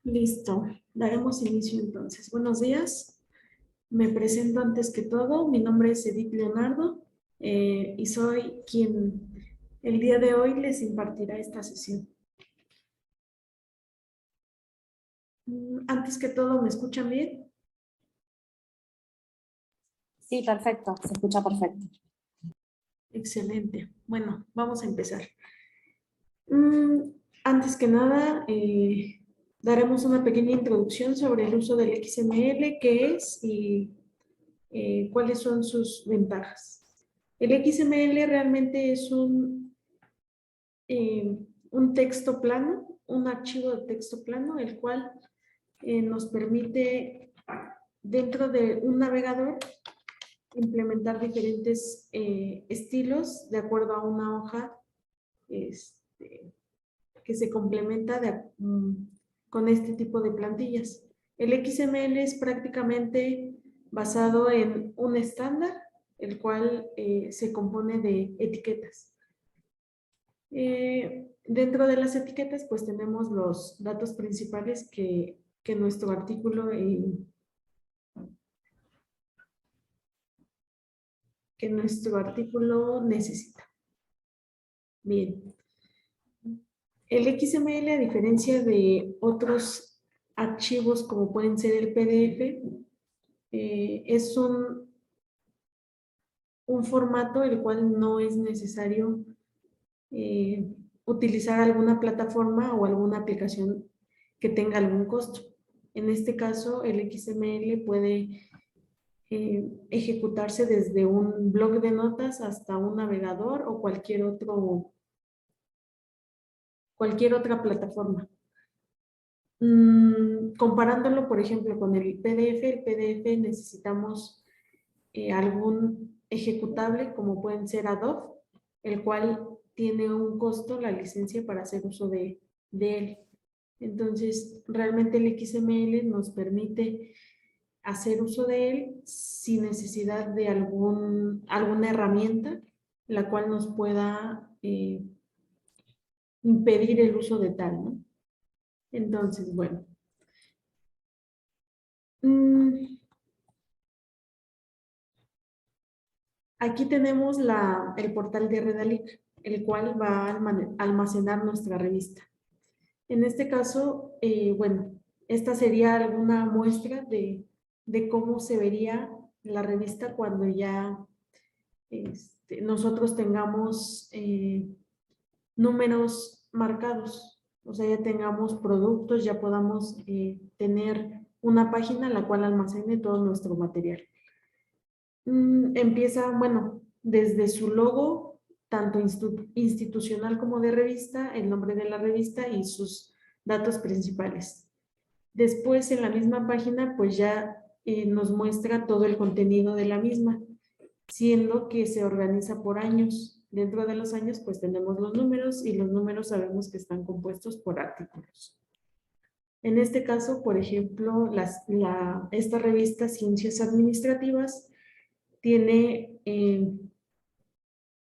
Listo, daremos inicio entonces. Buenos días, me presento antes que todo. Mi nombre es Edith Leonardo y soy quien el día de hoy les impartirá esta sesión. Antes que todo, ¿me escuchan bien? Sí, perfecto, se escucha perfecto. Excelente. Bueno, vamos a empezar. Antes que nada, daremos una pequeña introducción sobre el uso del XML, qué es y cuáles son sus ventajas. El XML realmente es un texto plano, un archivo de texto plano, el cual nos permite dentro de un navegador implementar diferentes estilos de acuerdo a una hoja que se complementa con este tipo de plantillas. El XML es prácticamente basado en un estándar, el cual se compone de etiquetas. Dentro de las etiquetas, pues tenemos los datos principales que nuestro artículo necesita. Bien. El XML, a diferencia de otros archivos como pueden ser el PDF, es un formato el cual no es necesario utilizar alguna plataforma o alguna aplicación que tenga algún costo. En este caso, el XML puede ejecutarse desde un blog de notas hasta un navegador o cualquier otra plataforma. Comparándolo, por ejemplo, con el PDF necesitamos algún ejecutable, como pueden ser Adobe, el cual tiene un costo, la licencia para hacer uso de él. Entonces, realmente el XML nos permite hacer uso de él sin necesidad de alguna herramienta, la cual nos pueda impedir el uso de tal, ¿no? Entonces, bueno. Aquí tenemos el portal de Redalic, el cual va a almacenar nuestra revista. En este caso, bueno, esta sería alguna muestra de cómo se vería la revista cuando ya nosotros tengamos números marcados, o sea, ya tengamos productos, ya podamos tener una página en la cual almacene todo nuestro material. Empieza, bueno, desde su logo, tanto institucional como de revista, el nombre de la revista y sus datos principales. Después, en la misma página, pues ya nos muestra todo el contenido de la misma, siendo que se organiza por años. Dentro de los años, pues tenemos los números y los números sabemos que están compuestos por artículos. En este caso, por ejemplo, esta revista Ciencias Administrativas tiene,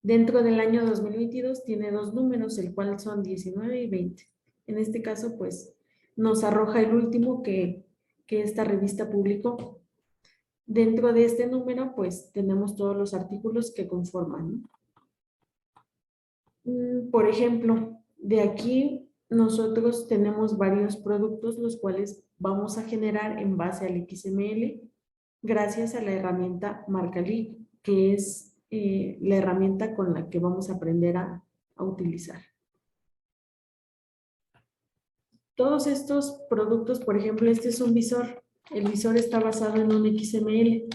dentro del año 2022, tiene dos números, el cual son 19 y 20. En este caso, pues, nos arroja el último que esta revista publicó. Dentro de este número, pues, tenemos todos los artículos que conforman, ¿no? Por ejemplo, de aquí nosotros tenemos varios productos, los cuales vamos a generar en base al XML, gracias a la herramienta Marcali, que es la herramienta con la que vamos a aprender a utilizar. Todos estos productos, por ejemplo, este es un visor. El visor está basado en un XML.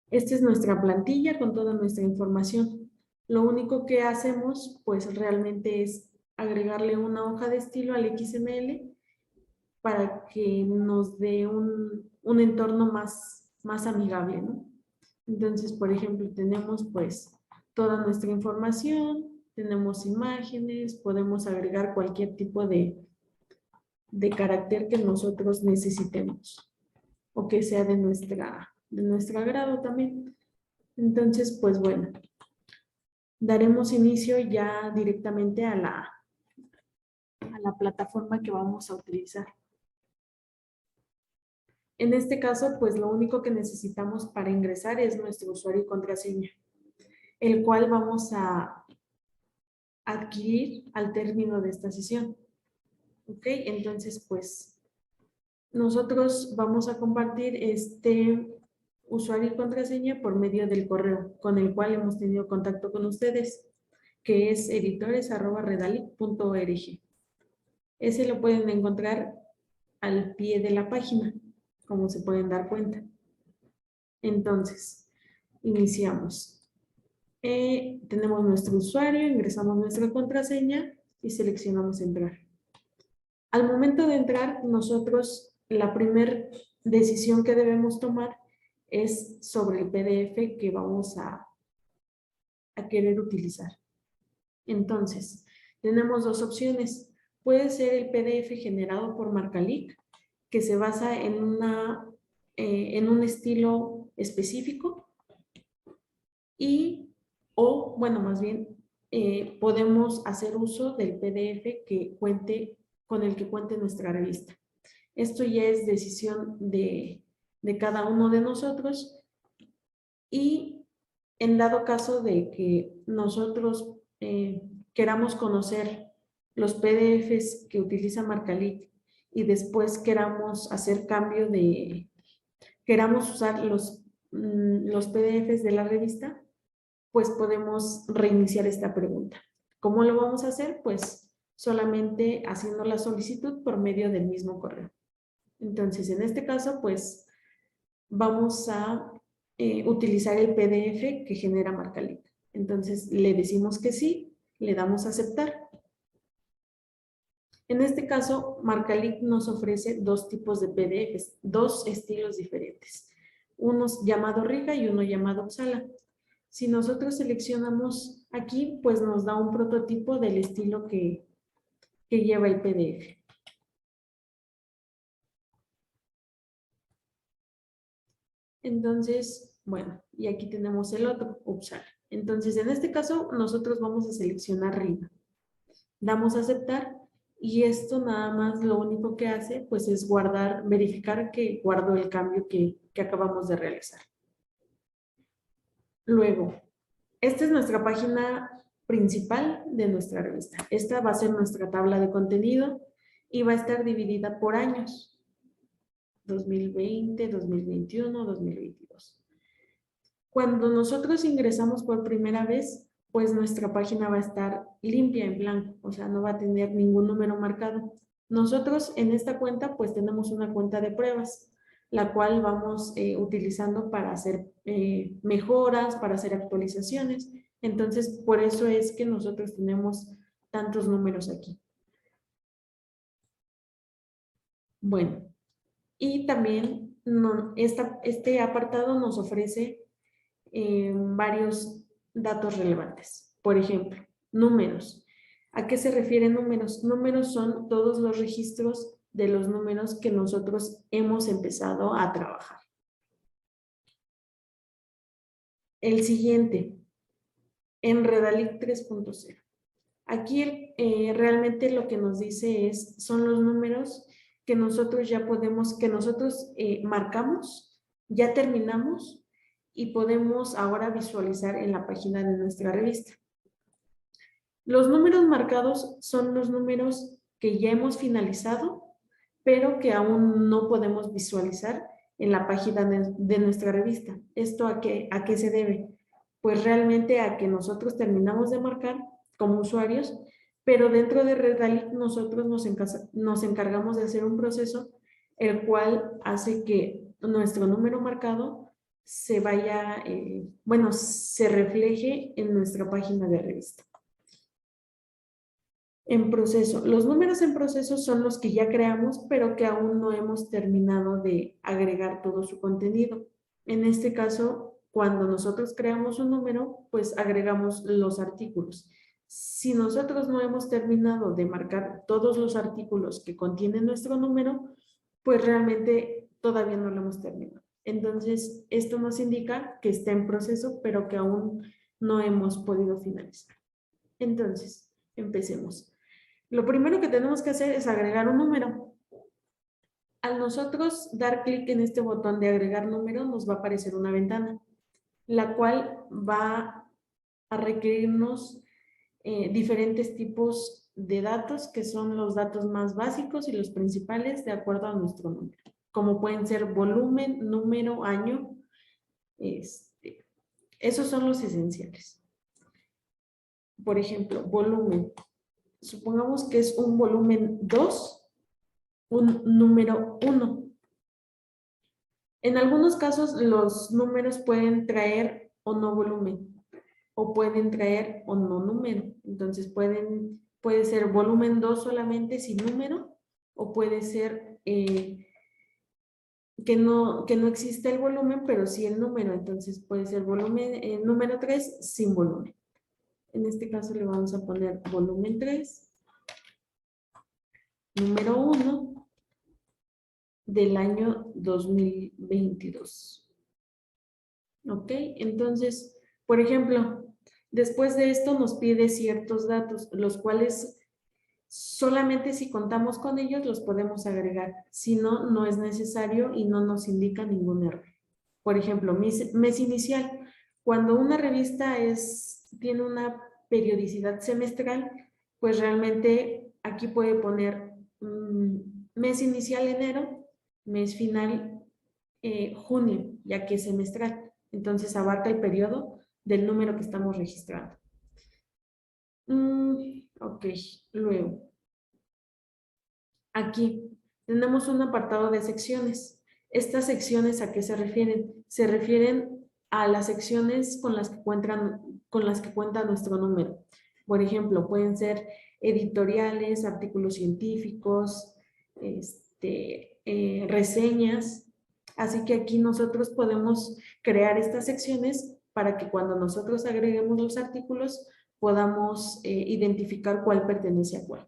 Esta es nuestra plantilla con toda nuestra información. Lo único que hacemos, pues realmente es agregarle una hoja de estilo al XML para que nos dé un entorno más amigable, ¿no? Entonces, por ejemplo, tenemos pues toda nuestra información, tenemos imágenes, podemos agregar cualquier tipo de carácter que nosotros necesitemos o que sea de nuestro agrado también. Entonces, pues bueno, daremos inicio ya directamente a la la plataforma que vamos a utilizar. En este caso, pues lo único que necesitamos para ingresar es nuestro usuario y contraseña, el cual vamos a adquirir al término de esta sesión. ¿Ok? Entonces, pues, nosotros vamos a compartir este usuario y contraseña por medio del correo con el cual hemos tenido contacto con ustedes, que es editores@redalic.org. Ese lo pueden encontrar al pie de la página, como se pueden dar cuenta. Entonces, iniciamos. Tenemos nuestro usuario, ingresamos nuestra contraseña y seleccionamos entrar. Al momento de entrar, nosotros la primera decisión que debemos tomar es sobre el PDF que vamos a querer utilizar. Entonces, tenemos dos opciones. Puede ser el PDF generado por Marcalic, que se basa en un estilo específico más bien, podemos hacer uso del PDF con el que cuente nuestra revista. Esto ya es decisión de cada uno de nosotros, y en dado caso de que nosotros queramos conocer los PDFs que utiliza Marcalic y después queramos hacer queramos usar los PDFs de la revista, pues podemos reiniciar esta pregunta. ¿Cómo lo vamos a hacer? Pues solamente haciendo la solicitud por medio del mismo correo. Entonces, en este caso, pues vamos a utilizar el PDF que genera Marcalic. Entonces, le decimos que sí, le damos a aceptar. En este caso, Marcalic nos ofrece dos tipos de PDFs, dos estilos diferentes. Uno llamado Riga y uno llamado Uppsala. Si nosotros seleccionamos aquí, pues nos da un prototipo del estilo que lleva el PDF. Entonces, bueno, y aquí tenemos el otro, Uppsala. Entonces, en este caso, nosotros vamos a seleccionar Riga. Damos a aceptar y esto nada más lo único que hace, pues es verificar que guardó el cambio que acabamos de realizar. Luego, esta es nuestra página principal de nuestra revista. Esta va a ser nuestra tabla de contenido y va a estar dividida por años. 2020, 2021, 2022. Cuando nosotros ingresamos por primera vez, pues nuestra página va a estar limpia en blanco, o sea, no va a tener ningún número marcado. Nosotros en esta cuenta, pues tenemos una cuenta de pruebas, la cual vamos utilizando para hacer mejoras, para hacer actualizaciones. Entonces, por eso es que nosotros tenemos tantos números aquí. Bueno, y también este apartado nos ofrece varios datos relevantes. Por ejemplo, números. ¿A qué se refieren números? Números son todos los registros de los números que nosotros hemos empezado a trabajar. El siguiente, en Redalic 3.0. Aquí realmente lo que nos dice son los números que nosotros marcamos, ya terminamos y podemos ahora visualizar en la página de nuestra revista. Los números marcados son los números que ya hemos finalizado, pero que aún no podemos visualizar en la página de nuestra revista. ¿Esto a qué se debe? Pues realmente a que nosotros terminamos de marcar como usuarios, pero dentro de Redalic nosotros nos encargamos de hacer un proceso el cual hace que nuestro número marcado se refleje en nuestra página de revista. En proceso. Los números en proceso son los que ya creamos, pero que aún no hemos terminado de agregar todo su contenido. En este caso, cuando nosotros creamos un número, pues agregamos los artículos. Si nosotros no hemos terminado de marcar todos los artículos que contienen nuestro número, pues realmente todavía no lo hemos terminado. Entonces, esto nos indica que está en proceso, pero que aún no hemos podido finalizar. Entonces, empecemos. Lo primero que tenemos que hacer es agregar un número. Al nosotros dar clic en este botón de agregar número, nos va a aparecer una ventana, la cual va a requerirnos diferentes tipos de datos, que son los datos más básicos y los principales de acuerdo a nuestro número, como pueden ser volumen, número, año. Esos son los esenciales. Por ejemplo, volumen. Supongamos que es un volumen 2, un número 1. En algunos casos los números pueden traer o no volumen, o pueden traer o no número. Entonces puede ser volumen 2 solamente sin número, o puede ser que no existe el volumen, pero sí el número. Entonces puede ser volumen número 3 sin volumen. En este caso le vamos a poner volumen 3, número 1 del año 2022. ¿Ok? Entonces, por ejemplo, después de esto nos pide ciertos datos, los cuales solamente si contamos con ellos los podemos agregar. Si no, no es necesario y no nos indica ningún error. Por ejemplo, mes inicial. Cuando una revista tiene una periodicidad semestral, pues realmente aquí puede poner mes inicial enero, mes final junio, ya que es semestral. Entonces abarca el periodo del número que estamos registrando. Ok, luego. Aquí tenemos un apartado de secciones. ¿Estas secciones a qué se refieren? Se refieren a las secciones con las que cuenta nuestro número. Por ejemplo, pueden ser editoriales, artículos científicos, reseñas. Así que aquí nosotros podemos crear estas secciones para que cuando nosotros agreguemos los artículos podamos identificar cuál pertenece a cuál.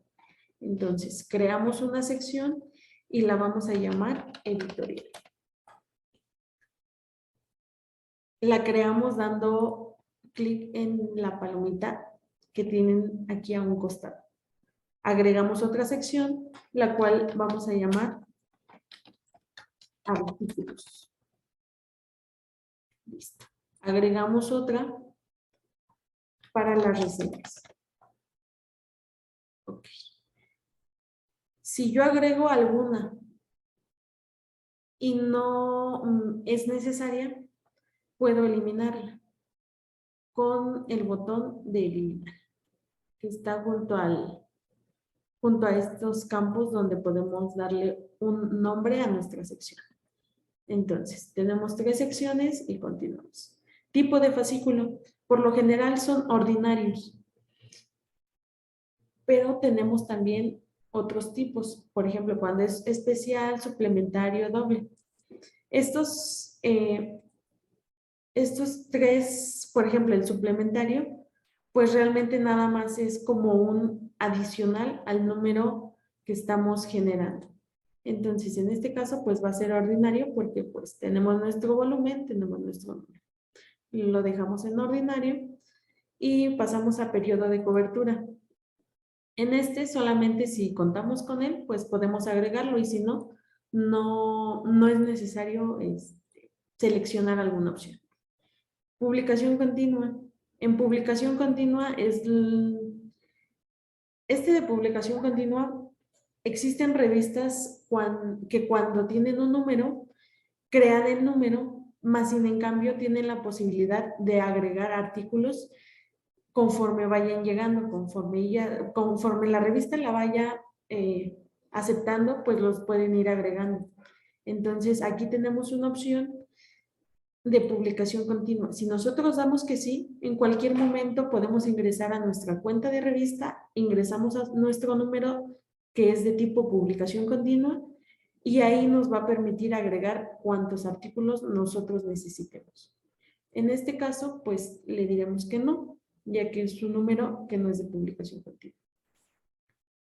Entonces, creamos una sección y la vamos a llamar editorial. La creamos dando clic en la palomita que tienen aquí a un costado. Agregamos otra sección, la cual vamos a llamar artículos. Listo. Agregamos otra para las reseñas. Ok. Si yo agrego alguna y no es necesaria, puedo eliminarla con el botón de eliminar, que está junto a estos campos donde podemos darle un nombre a nuestra sección. Entonces, tenemos 3 secciones y continuamos. Tipo de fascículo. Por lo general son ordinarios, pero tenemos también otros tipos. Por ejemplo, cuando es especial, suplementario, doble. Estos 3, por ejemplo, el suplementario, pues realmente nada más es como un adicional al número que estamos generando. Entonces, en este caso, pues va a ser ordinario porque pues tenemos nuestro volumen, tenemos nuestro número. Lo dejamos en ordinario y pasamos a periodo de cobertura. En este solamente si contamos con él, pues podemos agregarlo y si no, no es necesario seleccionar alguna opción. Publicación continua. En publicación continua de publicación continua, existen revistas que cuando tienen un número, crean el número, más sin en cambio tienen la posibilidad de agregar artículos conforme vayan llegando, conforme la revista la vaya aceptando, pues los pueden ir agregando. Entonces, aquí tenemos una opción de publicación continua. Si nosotros damos que sí, en cualquier momento podemos ingresar a nuestra cuenta de revista, ingresamos a nuestro número que es de tipo publicación continua y ahí nos va a permitir agregar cuantos artículos nosotros necesitemos. En este caso, pues le diremos que no, ya que es un número que no es de publicación continua.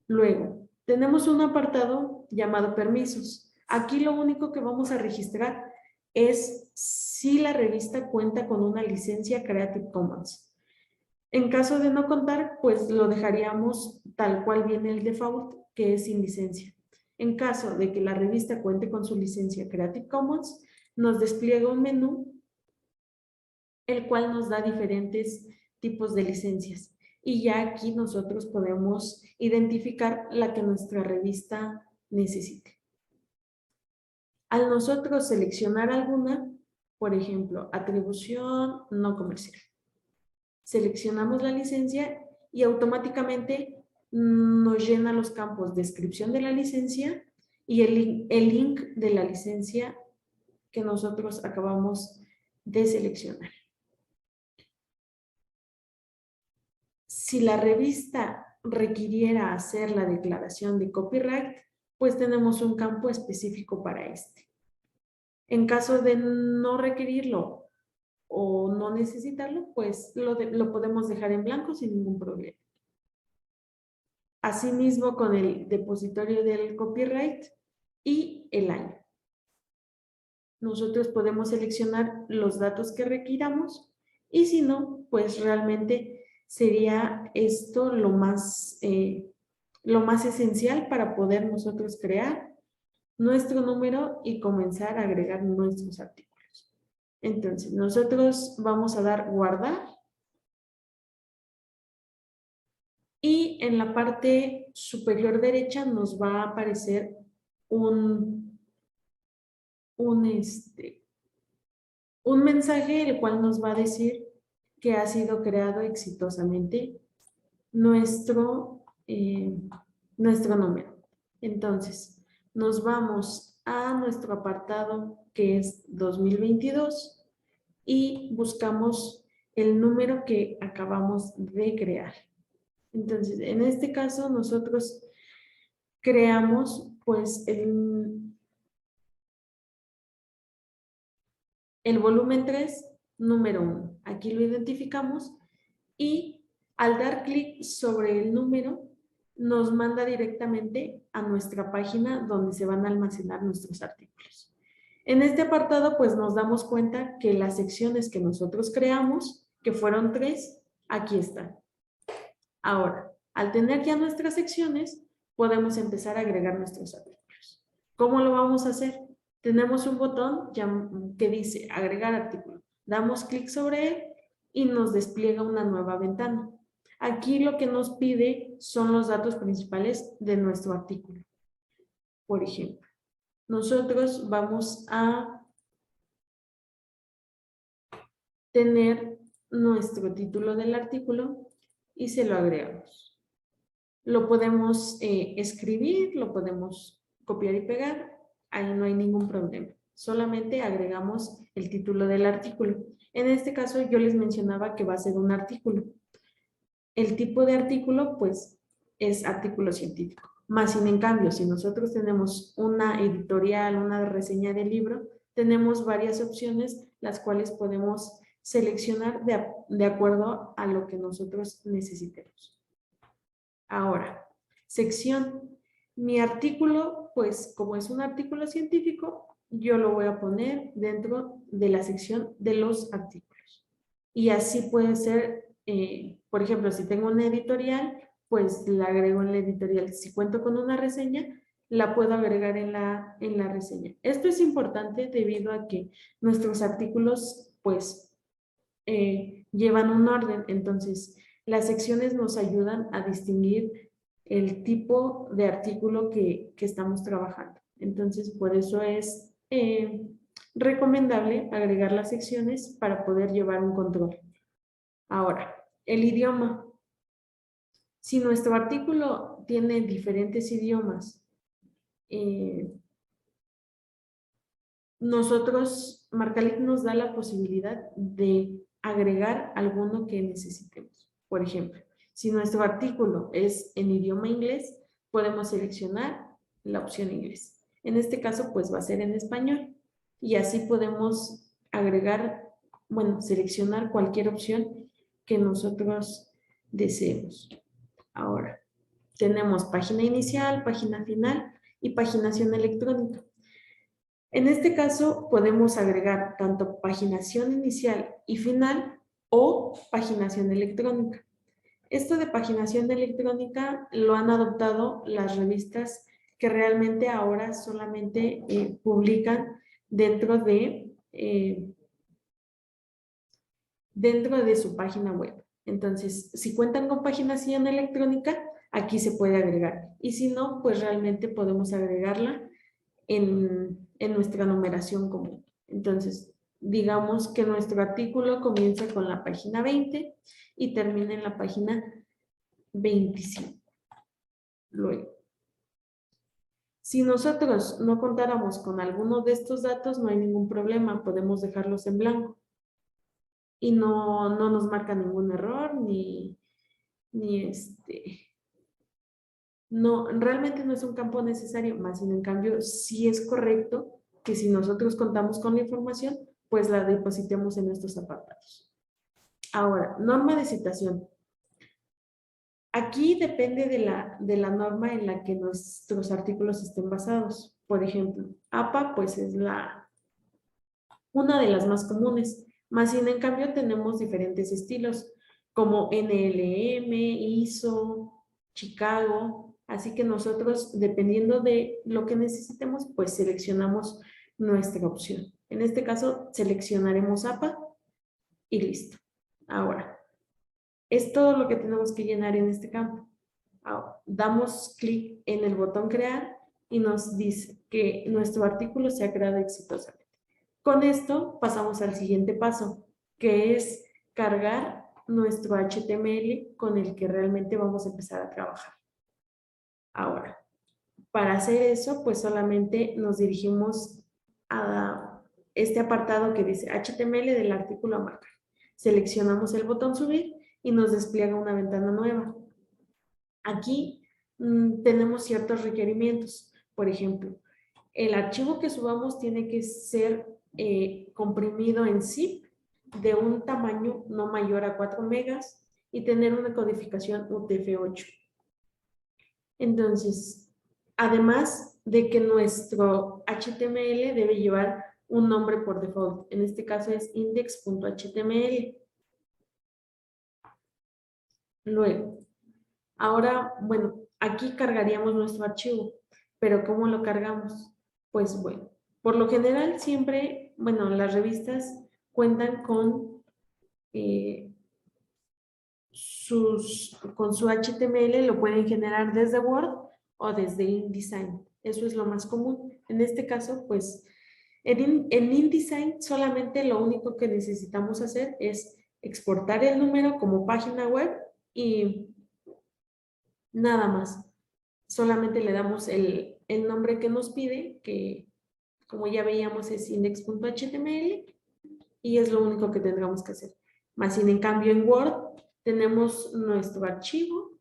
Luego, tenemos un apartado llamado permisos. Aquí lo único que vamos a registrar es si la revista cuenta con una licencia Creative Commons. En caso de no contar, pues lo dejaríamos tal cual viene el default, que es sin licencia. En caso de que la revista cuente con su licencia Creative Commons, nos despliega un menú el cual nos da diferentes tipos de licencias. Y ya aquí nosotros podemos identificar la que nuestra revista necesite. Al nosotros seleccionar alguna, por ejemplo, atribución no comercial, seleccionamos la licencia y automáticamente nos llena los campos descripción de la licencia y el link de la licencia que nosotros acabamos de seleccionar. Si la revista requiriera hacer la declaración de copyright, pues tenemos un campo específico para este. En caso de no requerirlo o no necesitarlo, pues lo podemos dejar en blanco sin ningún problema. Asimismo con el depositorio del copyright y el año. Nosotros podemos seleccionar los datos que requiramos y si no, pues realmente sería esto lo más esencial para poder nosotros crear nuestro número y comenzar a agregar nuestros artículos. Entonces, nosotros vamos a dar guardar y en la parte superior derecha nos va a aparecer un mensaje el cual nos va a decir que ha sido creado exitosamente nuestro número. Entonces, nos vamos a nuestro apartado que es 2022 y buscamos el número que acabamos de crear. Entonces, en este caso, nosotros creamos pues el volumen 3, número 1. Aquí lo identificamos y al dar clic sobre el número, nos manda directamente a nuestra página donde se van a almacenar nuestros artículos. En este apartado, pues nos damos cuenta que las secciones que nosotros creamos, que fueron 3, aquí están. Ahora, al tener ya nuestras secciones, podemos empezar a agregar nuestros artículos. ¿Cómo lo vamos a hacer? Tenemos un botón que dice agregar artículo. Damos clic sobre él y nos despliega una nueva ventana. Aquí lo que nos pide son los datos principales de nuestro artículo. Por ejemplo, nosotros vamos a tener nuestro título del artículo y se lo agregamos. Lo podemos escribir, lo podemos copiar y pegar, ahí no hay ningún problema. Solamente agregamos el título del artículo. En este caso yo les mencionaba que va a ser un artículo. El tipo de artículo pues es artículo científico. Más sin en cambio, si nosotros tenemos una editorial, una reseña de libro, tenemos varias opciones las cuales podemos seleccionar de acuerdo a lo que nosotros necesitemos. Ahora, sección. Mi artículo, pues como es un artículo científico, yo lo voy a poner dentro de la sección de los artículos. Y así puede ser, por ejemplo, si tengo una editorial, pues la agrego en la editorial. Si cuento con una reseña, la puedo agregar en la reseña. Esto es importante debido a que nuestros artículos, pues, llevan un orden. Entonces, las secciones nos ayudan a distinguir el tipo de artículo que estamos trabajando. Entonces, por eso es recomendable agregar las secciones para poder llevar un control. Ahora, el idioma. Si nuestro artículo tiene diferentes idiomas, nosotros, Marcalic nos da la posibilidad de agregar alguno que necesitemos. Por ejemplo, si nuestro artículo es en idioma inglés, podemos seleccionar la opción inglés. En este caso, pues va a ser en español. Y así podemos agregar, bueno, seleccionar cualquier opción que nosotros deseemos. Ahora, tenemos página inicial, página final y paginación electrónica. En este caso, podemos agregar tanto paginación inicial y final o paginación electrónica. Esto de paginación electrónica lo han adoptado las revistas que realmente ahora solamente publican dentro dentro de su página web. Entonces, si cuentan con paginación electrónica, aquí se puede agregar. Y si no, pues realmente podemos agregarla en nuestra numeración común. Entonces, digamos que nuestro artículo comienza con la página 20 y termina en la página 25. Luego, si nosotros no contáramos con alguno de estos datos, no hay ningún problema, podemos dejarlos en blanco y no nos marca ningún error ni no, realmente no es un campo necesario, más sin en cambio sí es correcto que si nosotros contamos con la información, pues la depositemos en estos apartados. Ahora, norma de citación. Aquí depende de la norma en la que nuestros artículos estén basados. Por ejemplo, APA pues es una de las más comunes, más sin en cambio tenemos diferentes estilos como NLM, ISO, Chicago, así que nosotros dependiendo de lo que necesitemos pues seleccionamos nuestra opción. En este caso seleccionaremos APA y listo. Ahora, es todo lo que tenemos que llenar en este campo. Ahora, damos clic en el botón crear y nos dice que nuestro artículo se ha creado exitosamente. Con esto pasamos al siguiente paso, que es cargar nuestro HTML con el que realmente vamos a empezar a trabajar. Ahora, para hacer eso, pues solamente nos dirigimos a este apartado que dice HTML del artículo a marcar. Seleccionamos el botón subir y nos despliega una ventana nueva. Aquí tenemos ciertos requerimientos. Por ejemplo, el archivo que subamos tiene que ser comprimido en zip de un tamaño no mayor a 4 megas y tener una codificación UTF-8. Entonces, además de que nuestro HTML debe llevar un nombre por default. En este caso es index.html. Luego, ahora, bueno, aquí cargaríamos nuestro archivo, pero ¿cómo lo cargamos? Pues bueno, por lo general siempre, bueno, las revistas cuentan con con su HTML, lo pueden generar desde Word o desde InDesign. Eso es lo más común. En este caso, pues, en InDesign solamente lo único que necesitamos hacer es exportar el número como página web y nada más. Solamente le damos el nombre que nos pide, que como ya veíamos es index.html y es lo único que tendríamos que hacer. Más sin en cambio en Word tenemos nuestro archivo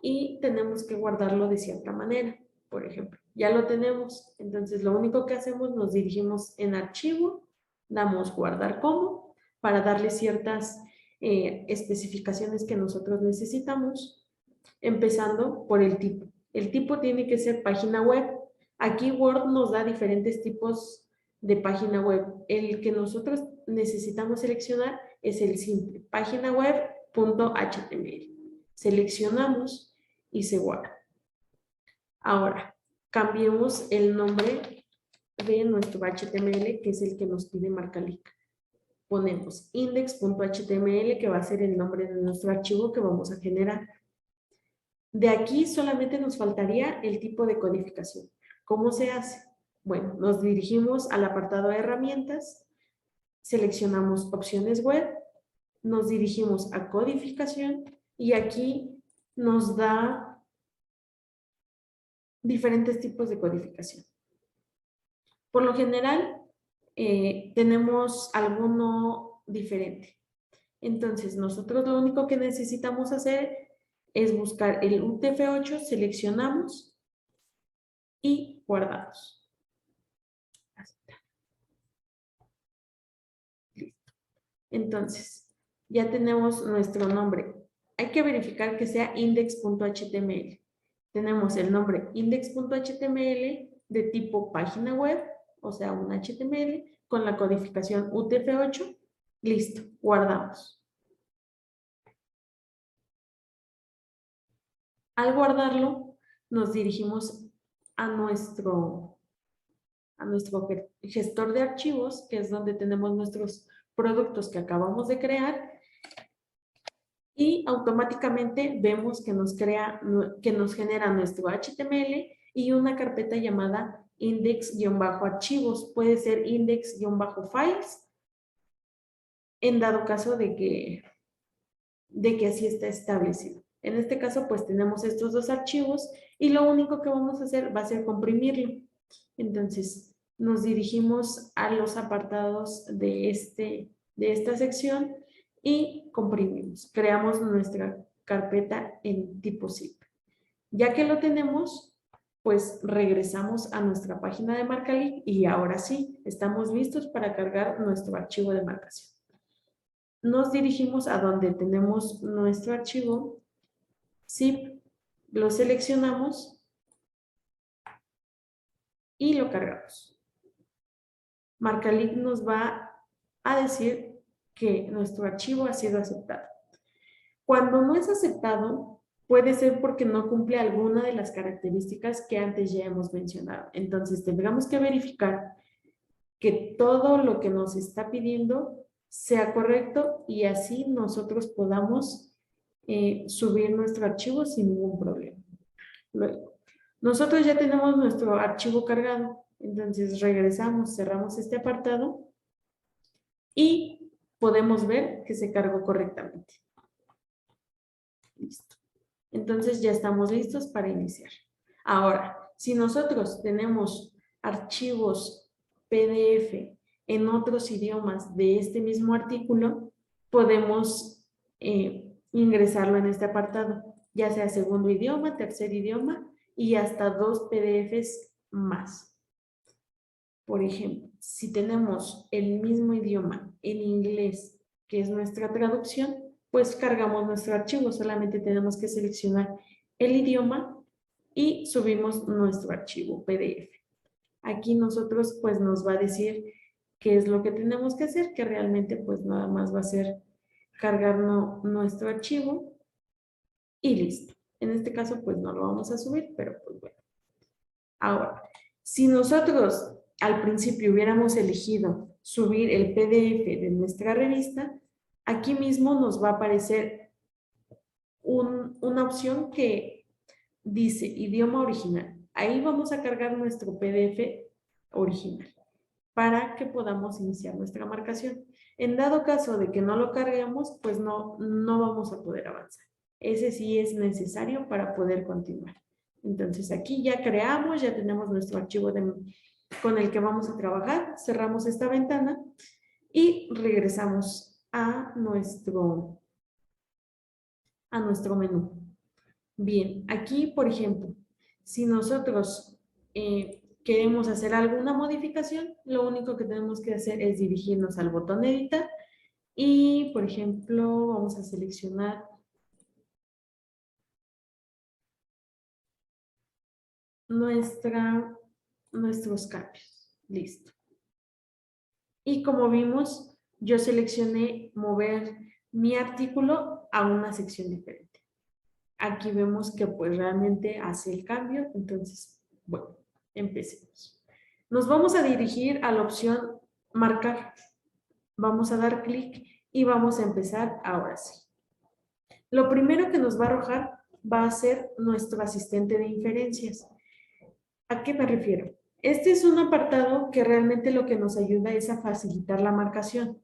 y tenemos que guardarlo de cierta manera. Por ejemplo, ya lo tenemos, entonces lo único que hacemos, nos dirigimos en archivo, damos guardar como para darle ciertas especificaciones que nosotros necesitamos, empezando por el tipo. El tipo tiene que ser página web. Aquí Word nos da diferentes tipos de página web. El que nosotros necesitamos seleccionar es el simple, página web.html. Seleccionamos y se guarda. Ahora, cambiemos el nombre de nuestro HTML, que es el que nos pide Marcalic. Ponemos index.html, que va a ser el nombre de nuestro archivo que vamos a generar. De aquí solamente nos faltaría el tipo de codificación. ¿Cómo se hace? Bueno, nos dirigimos al apartado de herramientas, seleccionamos opciones web, nos dirigimos a codificación y aquí nos da diferentes tipos de codificación. Por lo general, tenemos alguno diferente. Entonces, nosotros lo único que necesitamos hacer es buscar el UTF-8, seleccionamos y guardamos. Listo. Entonces, ya tenemos nuestro nombre. Hay que verificar que sea index.html. Tenemos el nombre index.html de tipo página web, o sea, un HTML con la codificación UTF-8. Listo, guardamos. Al guardarlo, nos dirigimos a nuestro gestor de archivos, que es donde tenemos nuestros productos que acabamos de crear, y automáticamente vemos que nos genera nuestro HTML y una carpeta llamada index-archivos. Puede ser index-files en dado caso de que así está establecido. En este caso, pues tenemos estos dos archivos y lo único que vamos a hacer va a ser comprimirlo. Entonces, nos dirigimos a los apartados de esta sección y comprimimos. Creamos nuestra carpeta en tipo zip. Ya que lo tenemos, pues regresamos a nuestra página de Marcalic y ahora sí, estamos listos para cargar nuestro archivo de marcación. Nos dirigimos a donde tenemos nuestro archivo zip, lo seleccionamos y lo cargamos. Marcalic nos va a decir que nuestro archivo ha sido aceptado. Cuando no es aceptado, puede ser porque no cumple alguna de las características que antes ya hemos mencionado. Entonces, tendremos que verificar que todo lo que nos está pidiendo sea correcto y así nosotros podamos subir nuestro archivo sin ningún problema. Luego, nosotros ya tenemos nuestro archivo cargado, entonces regresamos, cerramos este apartado y podemos ver que se cargó correctamente. Listo. Entonces ya estamos listos para iniciar. Ahora, si nosotros tenemos archivos PDF en otros idiomas de este mismo artículo, podemos ingresarlo en este apartado, ya sea segundo idioma, tercer idioma y hasta 2 PDFs más. Por ejemplo, si tenemos el mismo idioma en inglés, que es nuestra traducción, pues cargamos nuestro archivo, solamente tenemos que seleccionar el idioma y subimos nuestro archivo PDF. Aquí nosotros pues nos va a decir qué es lo que tenemos que hacer, que realmente pues nada más va a ser cargar nuestro archivo y listo. En este caso pues no lo vamos a subir, pero pues bueno. Ahora, si nosotros al principio hubiéramos elegido subir el PDF de nuestra revista, aquí mismo nos va a aparecer una opción que dice idioma original. Ahí vamos a cargar nuestro PDF original para que podamos iniciar nuestra marcación. En dado caso de que no lo carguemos, pues no vamos a poder avanzar. Ese sí es necesario para poder continuar. Entonces aquí ya creamos, ya tenemos nuestro archivo con el que vamos a trabajar, cerramos esta ventana y regresamos a nuestro menú. Bien, aquí por ejemplo, si nosotros queremos hacer alguna modificación, lo único que tenemos que hacer es dirigirnos al botón editar y por ejemplo vamos a seleccionar nuestros cambios. Listo. Y como vimos, yo seleccioné mover mi artículo a una sección diferente. Aquí vemos que pues realmente hace el cambio. Entonces, bueno, empecemos. Nos vamos a dirigir a la opción marcar. Vamos a dar clic y vamos a empezar ahora sí. Lo primero que nos va a arrojar va a ser nuestro asistente de inferencias. ¿A qué me refiero? Este es un apartado que realmente lo que nos ayuda es a facilitar la marcación.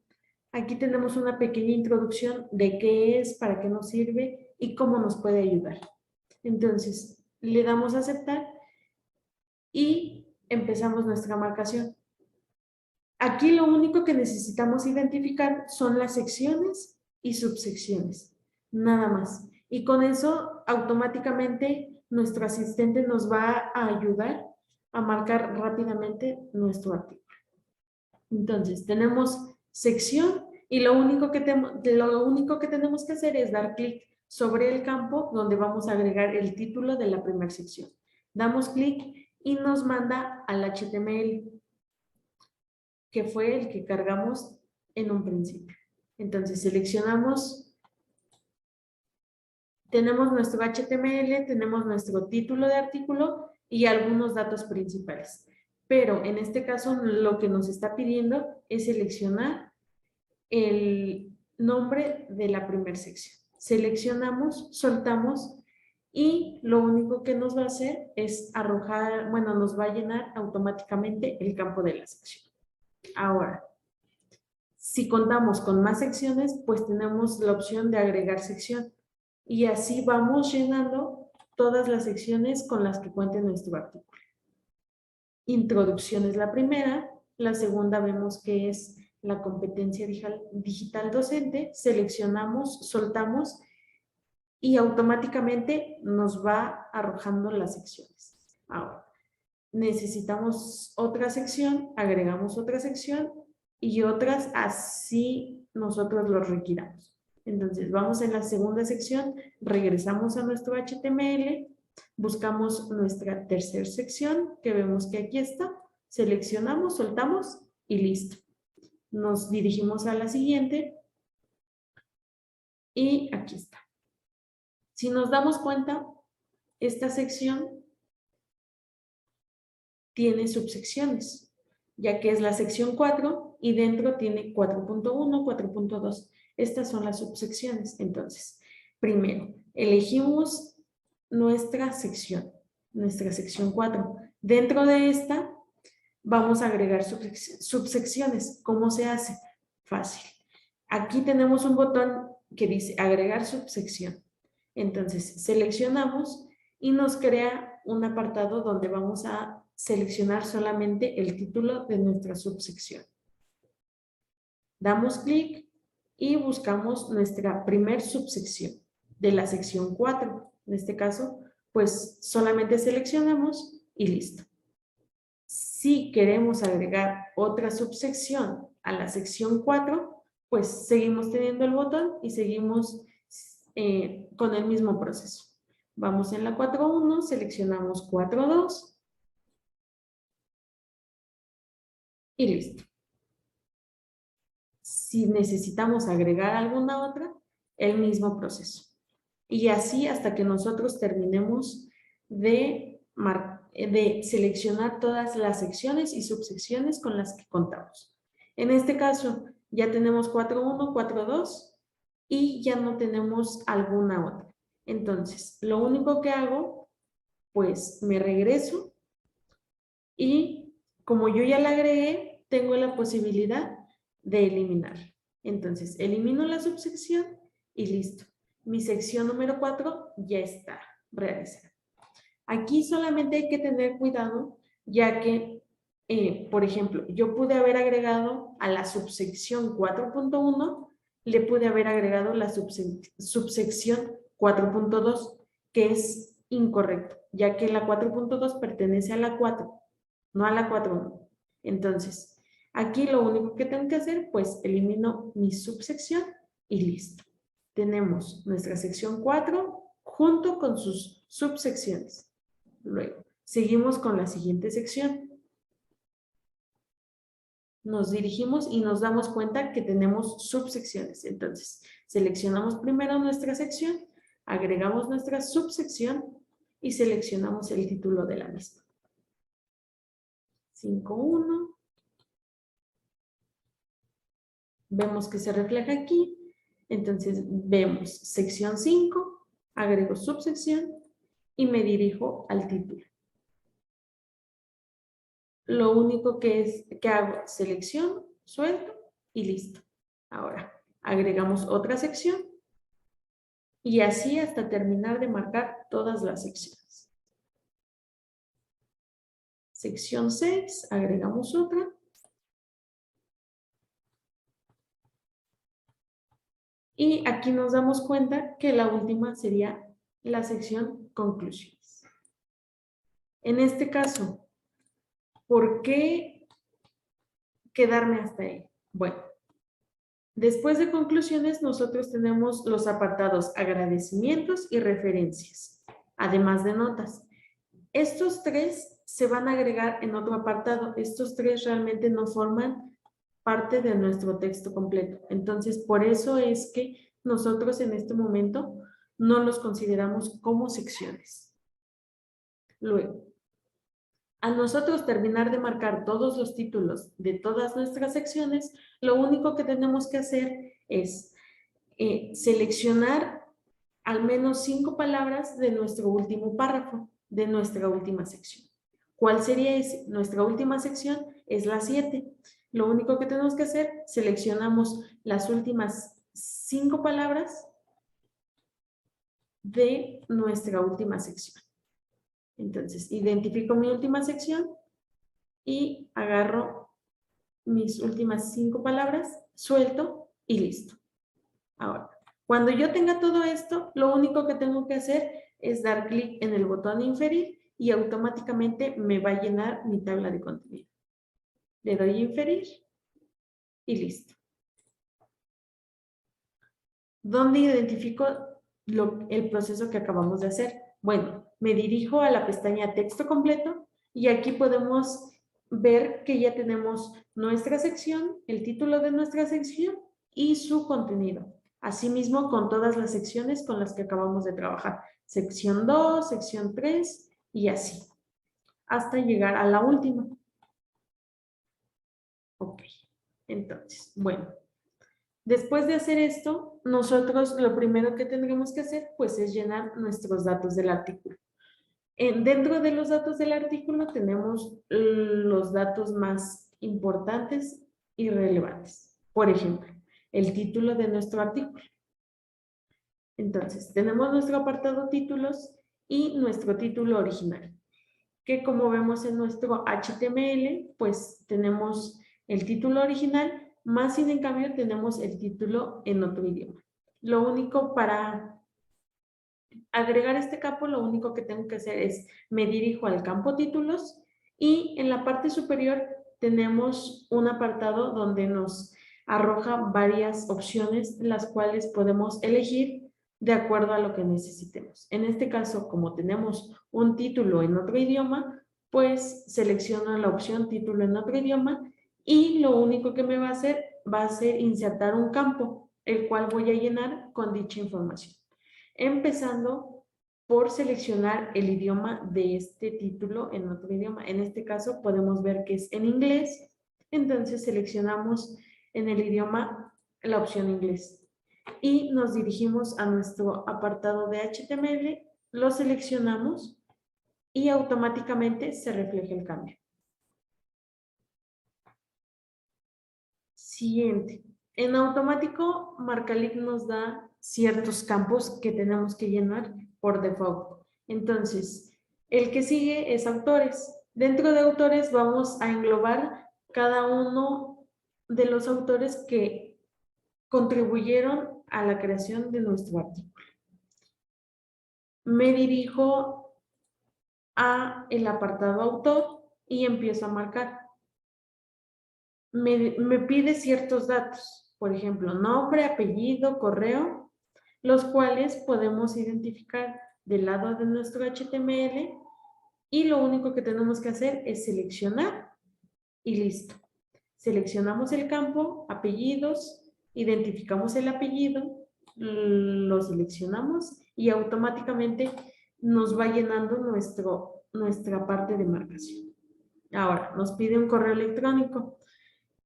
Aquí tenemos una pequeña introducción de qué es, para qué nos sirve y cómo nos puede ayudar. Entonces, le damos a aceptar y empezamos nuestra marcación. Aquí lo único que necesitamos identificar son las secciones y subsecciones, nada más. Y con eso, automáticamente, nuestro asistente nos va a ayudar a marcar rápidamente nuestro artículo. Entonces, tenemos sección y lo único que tenemos que hacer es dar clic sobre el campo donde vamos a agregar el título de la primera sección. Damos clic y nos manda al HTML, que fue el que cargamos en un principio. Entonces, seleccionamos Tenemos nuestro HTML, tenemos nuestro título de artículo y algunos datos principales. Pero en este caso lo que nos está pidiendo es seleccionar el nombre de la primera sección. Seleccionamos, soltamos y lo único que nos va a hacer es arrojar, bueno, nos va a llenar automáticamente el campo de la sección. Ahora, si contamos con más secciones, pues tenemos la opción de agregar sección. Y así vamos llenando todas las secciones con las que cuente nuestro artículo. Introducción es la primera. La segunda vemos que es la competencia digital docente. Seleccionamos, soltamos y automáticamente nos va arrojando las secciones. Ahora, necesitamos otra sección, agregamos otra sección y otras así nosotros lo requiramos. Entonces, vamos en la segunda sección, regresamos a nuestro HTML, buscamos nuestra tercera sección, que vemos que aquí está, seleccionamos, soltamos y listo. Nos dirigimos a la siguiente y aquí está. Si nos damos cuenta, esta sección tiene subsecciones, ya que es la sección 4 y dentro tiene 4.1, 4.2. Estas son las subsecciones. Entonces, primero, elegimos nuestra sección 4. Dentro de esta, vamos a agregar subsecciones. ¿Cómo se hace? Fácil. Aquí tenemos un botón que dice agregar subsección. Entonces, seleccionamos y nos crea un apartado donde vamos a seleccionar solamente el título de nuestra subsección. Damos clic y buscamos nuestra primer subsección de la sección 4. En este caso, pues solamente seleccionamos y listo. Si queremos agregar otra subsección a la sección 4, pues seguimos teniendo el botón y seguimos con el mismo proceso. Vamos en la 4.1, seleccionamos 4.2 y listo. Si necesitamos agregar alguna otra, el mismo proceso. Y así hasta que nosotros terminemos de seleccionar todas las secciones y subsecciones con las que contamos. En este caso, ya tenemos 4.1, 4.2 y ya no tenemos alguna otra. Entonces, lo único que hago, pues me regreso y como yo ya la agregué, tengo la posibilidad de eliminar. Entonces, elimino la subsección y listo. Mi sección número 4 ya está realizada. Aquí solamente hay que tener cuidado, ya que, por ejemplo, yo pude haber agregado a la subsección 4.1, le pude haber agregado la subsección 4.2, que es incorrecto, ya que la 4.2 pertenece a la 4, no a la 4.1. Entonces, aquí lo único que tengo que hacer, pues elimino mi subsección y listo. Tenemos nuestra sección 4 junto con sus subsecciones. Luego, seguimos con la siguiente sección. Nos dirigimos y nos damos cuenta que tenemos subsecciones. Entonces, seleccionamos primero nuestra sección, agregamos nuestra subsección y seleccionamos el título de la misma. 5.1. Vemos que se refleja aquí. Entonces, vemos sección 5, agrego subsección y me dirijo al título. Lo único que hago, selección, suelto y listo. Ahora, agregamos otra sección y así hasta terminar de marcar todas las secciones. Sección 6, agregamos otra. Y aquí nos damos cuenta que la última sería la sección conclusiones. En este caso, ¿por qué quedarme hasta ahí? Bueno, después de conclusiones, nosotros tenemos los apartados agradecimientos y referencias, además de notas. Estos tres se van a agregar en otro apartado. Estos tres realmente no forman parte de nuestro texto completo. Entonces, por eso es que nosotros en este momento no los consideramos como secciones. Luego, a nosotros terminar de marcar todos los títulos de todas nuestras secciones, lo único que tenemos que hacer es seleccionar al menos 5 palabras de nuestro último párrafo, de nuestra última sección. ¿Cuál sería ese? Nuestra última sección es la 7. Lo único que tenemos que hacer, seleccionamos las últimas 5 palabras de nuestra última sección. Entonces, identifico mi última sección y agarro mis últimas 5 palabras, suelto y listo. Ahora, cuando yo tenga todo esto, lo único que tengo que hacer es dar clic en el botón inferir y automáticamente me va a llenar mi tabla de contenido. Le doy inferir y listo. ¿Dónde identifico el proceso que acabamos de hacer? Bueno, me dirijo a la pestaña texto completo y aquí podemos ver que ya tenemos nuestra sección, el título de nuestra sección y su contenido. Asimismo, con todas las secciones con las que acabamos de trabajar. Sección 2, sección 3 y así. Hasta llegar a la última. Ok. Entonces, bueno. Después de hacer esto, nosotros lo primero que tendremos que hacer, pues, es llenar nuestros datos del artículo. Dentro de los datos del artículo tenemos los datos más importantes y relevantes. Por ejemplo, el título de nuestro artículo. Entonces, tenemos nuestro apartado títulos y nuestro título original, que como vemos en nuestro HTML, pues tenemos el título original, más sin en cambio tenemos el título en otro idioma. Lo único para agregar este campo, lo único que tengo que hacer es me dirijo al campo títulos y en la parte superior tenemos un apartado donde nos arroja varias opciones, las cuales podemos elegir de acuerdo a lo que necesitemos. En este caso, como tenemos un título en otro idioma, pues selecciono la opción título en otro idioma y lo único que me va a ser insertar un campo, el cual voy a llenar con dicha información. Empezando por seleccionar el idioma de este título en otro idioma. En este caso podemos ver que es en inglés, entonces seleccionamos en el idioma la opción inglés y nos dirigimos a nuestro apartado de HTML, lo seleccionamos y automáticamente se refleja el cambio. Siguiente. En automático, Marcalic nos da ciertos campos que tenemos que llenar por default. Entonces, el que sigue es autores. Dentro de autores vamos a englobar cada uno de los autores que contribuyeron a la creación de nuestro artículo. Me dirijo a el apartado autor y empiezo a marcar. Me pide ciertos datos, por ejemplo, nombre, apellido, correo, los cuales podemos identificar del lado de nuestro HTML y lo único que tenemos que hacer es seleccionar y listo. Seleccionamos el campo, apellidos, identificamos el apellido, lo seleccionamos y automáticamente nos va llenando nuestra parte de marcación. Ahora, nos pide un correo electrónico.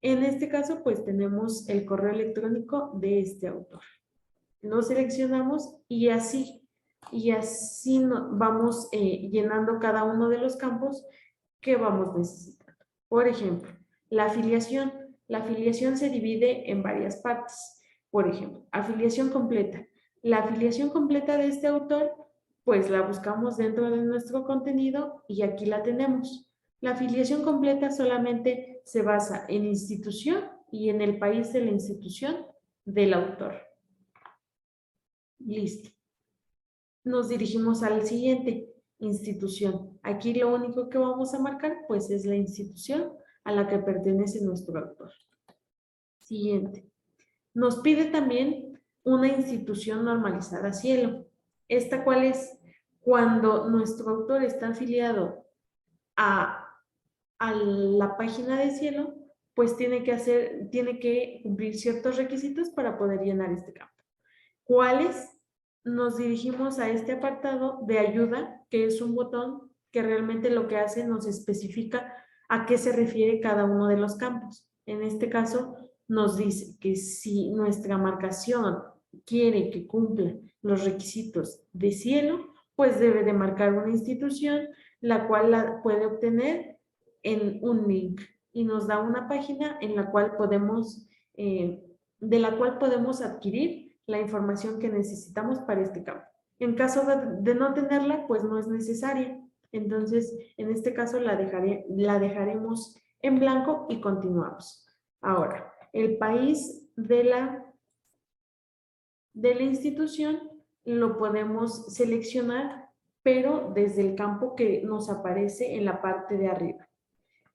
En este caso, pues tenemos el correo electrónico de este autor. Lo seleccionamos y así vamos llenando cada uno de los campos que vamos necesitando. Por ejemplo, la afiliación. La afiliación se divide en varias partes. Por ejemplo, afiliación completa. La afiliación completa de este autor, pues la buscamos dentro de nuestro contenido y aquí la tenemos. La afiliación completa solamente se basa en institución y en el país de la institución del autor. Listo. Nos dirigimos al siguiente, institución. Aquí lo único que vamos a marcar pues es la institución a la que pertenece nuestro autor. Siguiente. Nos pide también una institución normalizada Cielo. ¿Esta cuál es? Cuando nuestro autor está afiliado a la página de Cielo, pues tiene que cumplir ciertos requisitos para poder llenar este campo. ¿Cuáles? nos dirigimos a este apartado de ayuda, que es un botón que realmente lo que hace nos especifica a qué se refiere cada uno de los campos. En este caso, nos dice que si nuestra marcación quiere que cumpla los requisitos de cielo, pues debe de marcar una institución, la cual la puede obtener en un link y nos da una página en la cual podemos, de la cual podemos adquirir la información que necesitamos para este campo. En caso de no tenerla, pues no es necesaria. Entonces, en este caso la dejaremos en blanco y continuamos. Ahora, el país de la institución lo podemos seleccionar, pero desde el campo que nos aparece en la parte de arriba.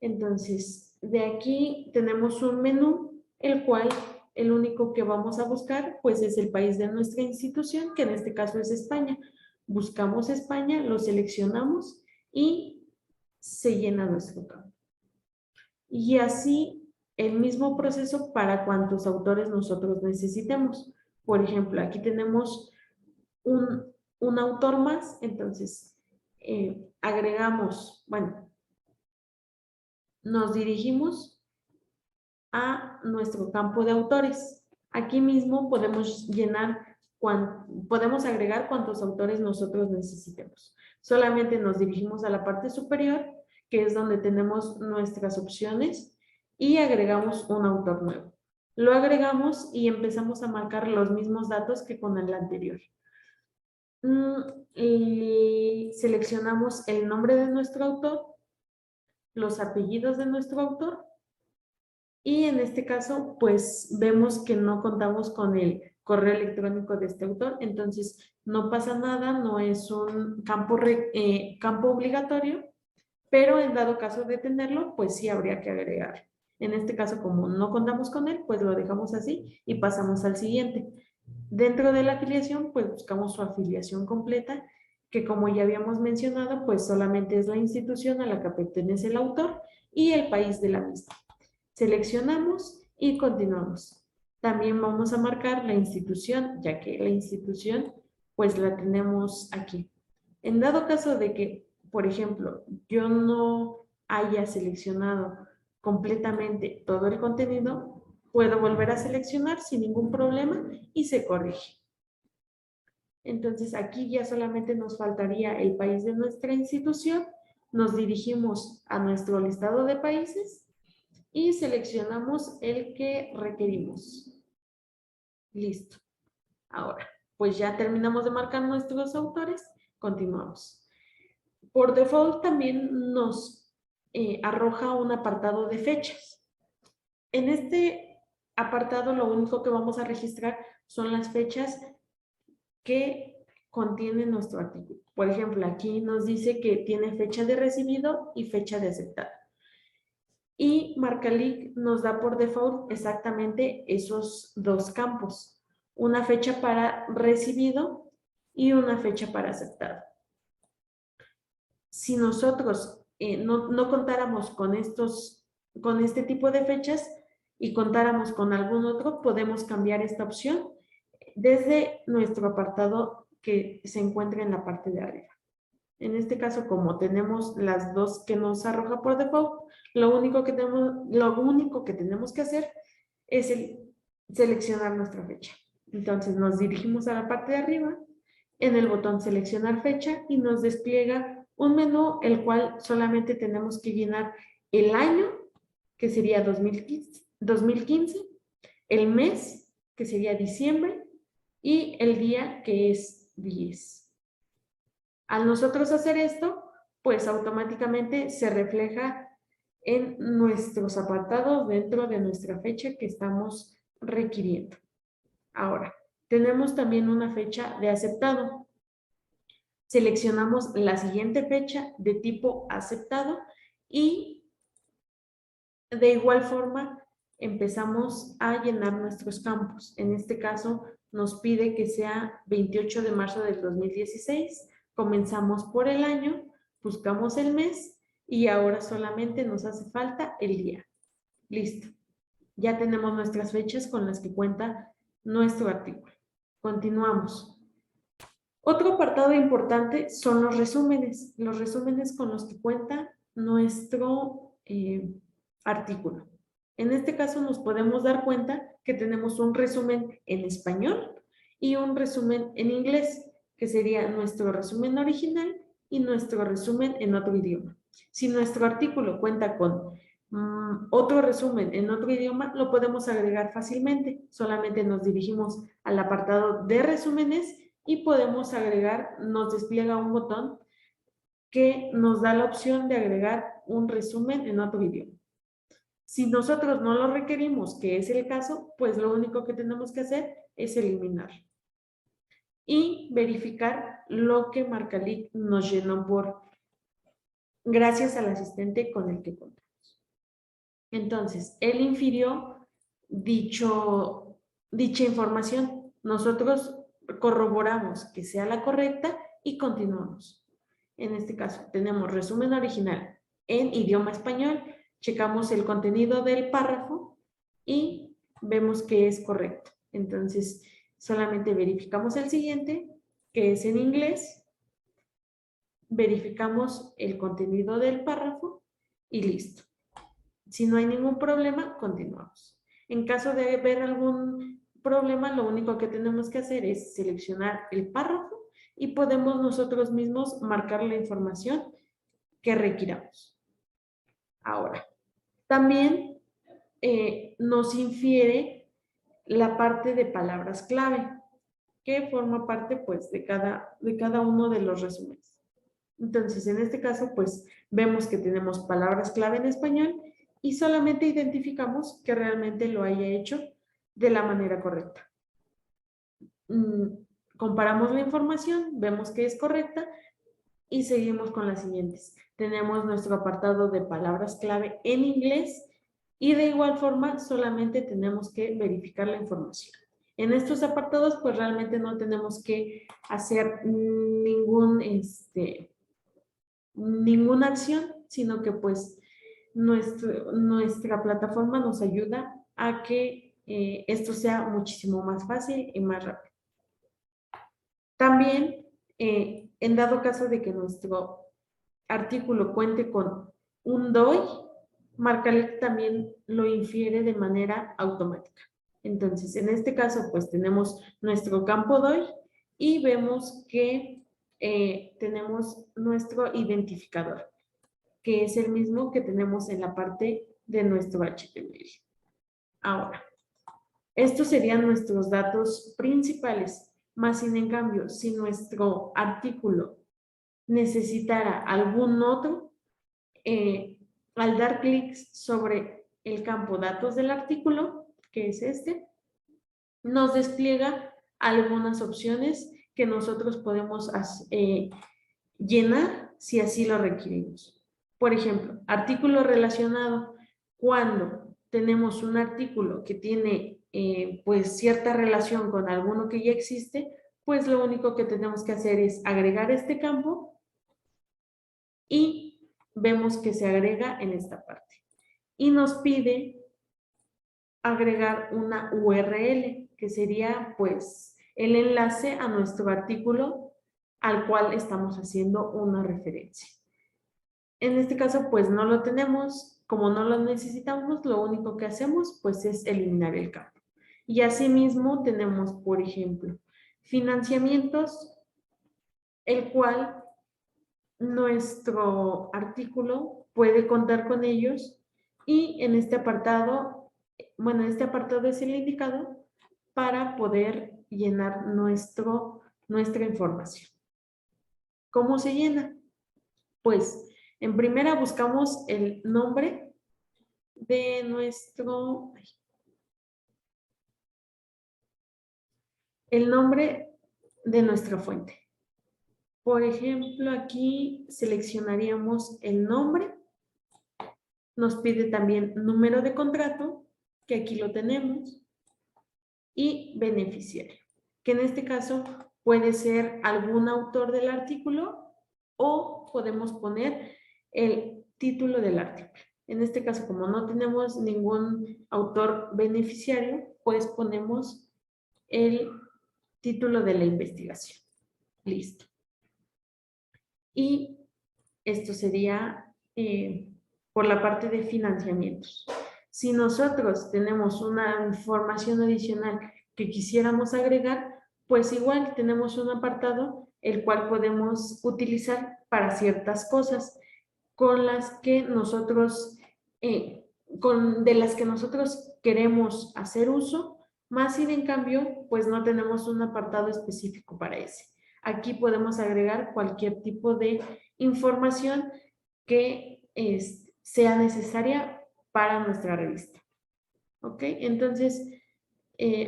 Entonces, de aquí tenemos un menú, el cual el único que vamos a buscar, pues es el país de nuestra institución, que en este caso es España. Buscamos España, lo seleccionamos y se llena nuestro campo. Y así el mismo proceso para cuantos autores nosotros necesitemos. Por ejemplo, aquí tenemos un autor más, entonces agregamos, bueno, nos dirigimos a nuestro campo de autores. Aquí mismo podemos podemos agregar cuantos autores nosotros necesitemos. Solamente nos dirigimos a la parte superior, que es donde tenemos nuestras opciones, y agregamos un autor nuevo. Lo agregamos y empezamos a marcar los mismos datos que con el anterior. Y seleccionamos el nombre de nuestro autor, los apellidos de nuestro autor, y en este caso, pues vemos que no contamos con el correo electrónico de este autor, entonces no pasa nada, no es un campo obligatorio, pero en dado caso de tenerlo, pues sí habría que agregar. En este caso, como no contamos con él, pues lo dejamos así y pasamos al siguiente. Dentro de la afiliación, pues buscamos su afiliación completa, que como ya habíamos mencionado, pues solamente es la institución a la que pertenece el autor y el país de la misma. Seleccionamos y continuamos. También vamos a marcar la institución, ya que la institución pues la tenemos aquí. En dado caso de que, por ejemplo, yo no haya seleccionado completamente todo el contenido, puedo volver a seleccionar sin ningún problema y se corrige. Entonces aquí ya solamente nos faltaría el país de nuestra institución. Nos dirigimos a nuestro listado de países y seleccionamos el que requerimos. Listo. Ahora, pues ya terminamos de marcar nuestros autores, continuamos. Por default también nos arroja un apartado de fechas. En este apartado lo único que vamos a registrar son las fechas que contiene nuestro artículo. Por ejemplo, aquí nos dice que tiene fecha de recibido y fecha de aceptado. Y Marcalic nos da por default exactamente esos dos campos, una fecha para recibido y una fecha para aceptado. Si nosotros no contáramos con este tipo de fechas y contáramos con algún otro, podemos cambiar esta opción desde nuestro apartado que se encuentra en la parte de arriba. En este caso, como tenemos las dos que nos arroja por default, lo único que tenemos que hacer es seleccionar nuestra fecha. Entonces nos dirigimos a la parte de arriba, en el botón seleccionar fecha y nos despliega un menú el cual solamente tenemos que llenar el año, que sería 2015, el mes, que sería diciembre, y el día, que es 10. Al nosotros hacer esto, pues automáticamente se refleja en nuestros apartados dentro de nuestra fecha que estamos requiriendo. Ahora, tenemos también una fecha de aceptado. Seleccionamos la siguiente fecha de tipo aceptado y de igual forma empezamos a llenar nuestros campos. En este caso nos pide que sea 28 de marzo del 2016. Comenzamos por el año, buscamos el mes y ahora solamente nos hace falta el día. Listo. Ya tenemos nuestras fechas con las que cuenta nuestro artículo. Continuamos. Otro apartado importante son los resúmenes con los que cuenta nuestro artículo. En este caso nos podemos dar cuenta que tenemos un resumen en español y un resumen en inglés, que sería nuestro resumen original y nuestro resumen en otro idioma. Si nuestro artículo cuenta con otro resumen en otro idioma, lo podemos agregar fácilmente. Solamente nos dirigimos al apartado de resúmenes y podemos agregar, nos despliega un botón que nos da la opción de agregar un resumen en otro idioma. Si nosotros no lo requerimos, que es el caso, pues lo único que tenemos que hacer es eliminarlo y verificar lo que Marcalic nos llenó gracias al asistente con el que contamos. Entonces, él infirió dicha información. Nosotros corroboramos que sea la correcta y continuamos. En este caso, tenemos resumen original en idioma español, checamos el contenido del párrafo y vemos que es correcto. Entonces, solamente verificamos el siguiente, que es en inglés, verificamos el contenido del párrafo y listo. Si no hay ningún problema, continuamos. En caso de haber algún problema, lo único que tenemos que hacer es seleccionar el párrafo y podemos nosotros mismos marcar la información que requiramos. Ahora, también nos infiere la parte de palabras clave, que forma parte pues de cada uno de los resúmenes. Entonces, en este caso, pues vemos que tenemos palabras clave en español y solamente identificamos que realmente lo haya hecho de la manera correcta. Comparamos la información, vemos que es correcta y seguimos con las siguientes. Tenemos nuestro apartado de palabras clave en inglés y de igual forma solamente tenemos que verificar la información. En estos apartados pues realmente no tenemos que hacer ninguna acción, sino que pues nuestra plataforma nos ayuda a que esto sea muchísimo más fácil y más rápido. También, en dado caso de que nuestro artículo cuente con un DOI, Marcalic también lo infiere de manera automática. Entonces, en este caso, pues tenemos nuestro campo DOI y vemos que tenemos nuestro identificador, que es el mismo que tenemos en la parte de nuestro HTML. Ahora, estos serían nuestros datos principales, más sin en cambio, si nuestro artículo necesitara algún otro, al dar clics sobre el campo datos del artículo, que es este, nos despliega algunas opciones que nosotros podemos llenar si así lo requerimos. Por ejemplo, artículo relacionado. Cuando tenemos un artículo que tiene pues cierta relación con alguno que ya existe, pues lo único que tenemos que hacer es agregar este campo y vemos que se agrega en esta parte. Y nos pide agregar una URL, que sería pues el enlace a nuestro artículo al cual estamos haciendo una referencia. En este caso pues no lo tenemos, como no lo necesitamos, lo único que hacemos pues es eliminar el campo. Y asimismo tenemos, por ejemplo, financiamientos, el cual nuestro artículo puede contar con ellos y en este apartado, bueno, este apartado es el indicado para poder llenar nuestra información. ¿Cómo se llena? Pues en primera buscamos el nombre de nuestra fuente. Por ejemplo, aquí seleccionaríamos el nombre. Nos pide también número de contrato, que aquí lo tenemos, y beneficiario, que en este caso puede ser algún autor del artículo o podemos poner el título del artículo. En este caso, como no tenemos ningún autor beneficiario, pues ponemos el título de la investigación. Listo. Y esto sería por la parte de financiamientos. Si nosotros tenemos una información adicional que quisiéramos agregar, pues igual tenemos un apartado el cual podemos utilizar para ciertas cosas con las que nosotros, de las que nosotros queremos hacer uso, más sin en cambio, pues no tenemos un apartado específico para ese. Aquí podemos agregar cualquier tipo de información que sea necesaria para nuestra revista. ¿Ok? Entonces,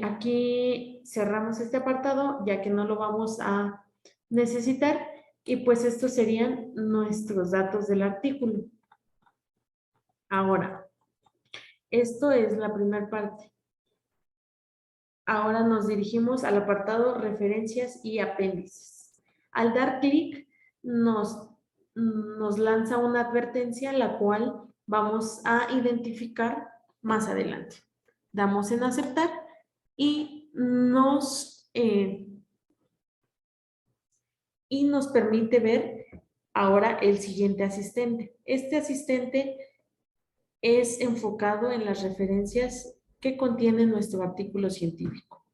aquí cerramos este apartado ya que no lo vamos a necesitar y pues estos serían nuestros datos del artículo. Ahora, esto es la primera parte. Ahora nos dirigimos al apartado referencias y apéndices. Al dar clic nos lanza una advertencia la cual vamos a identificar más adelante. Damos en aceptar y nos permite ver ahora el siguiente asistente. Este asistente es enfocado en las referencias que contiene nuestro artículo científico.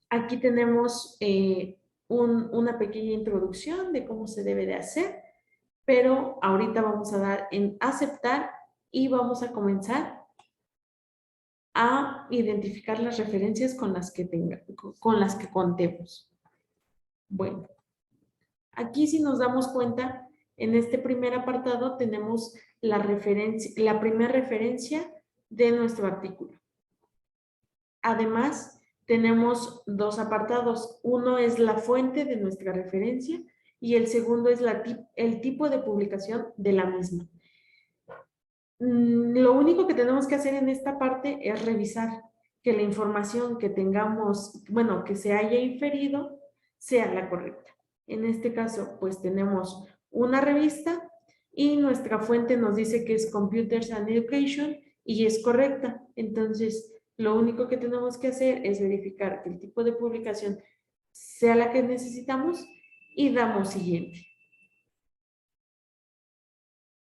Aquí tenemos una pequeña introducción de cómo se debe de hacer, pero ahorita vamos a dar en aceptar y vamos a comenzar a identificar las referencias con las que contemos. Bueno, aquí si nos damos cuenta, en este primer apartado tenemos la primera referencia de nuestro artículo. Además, tenemos dos apartados. Uno es la fuente de nuestra referencia y el segundo es el tipo de publicación de la misma. Lo único que tenemos que hacer en esta parte es revisar que la información que tengamos, bueno, que se haya inferido, sea la correcta. En este caso, pues tenemos una revista y nuestra fuente nos dice que es Computers and Education y es correcta. Entonces, lo único que tenemos que hacer es verificar que el tipo de publicación sea la que necesitamos y damos siguiente.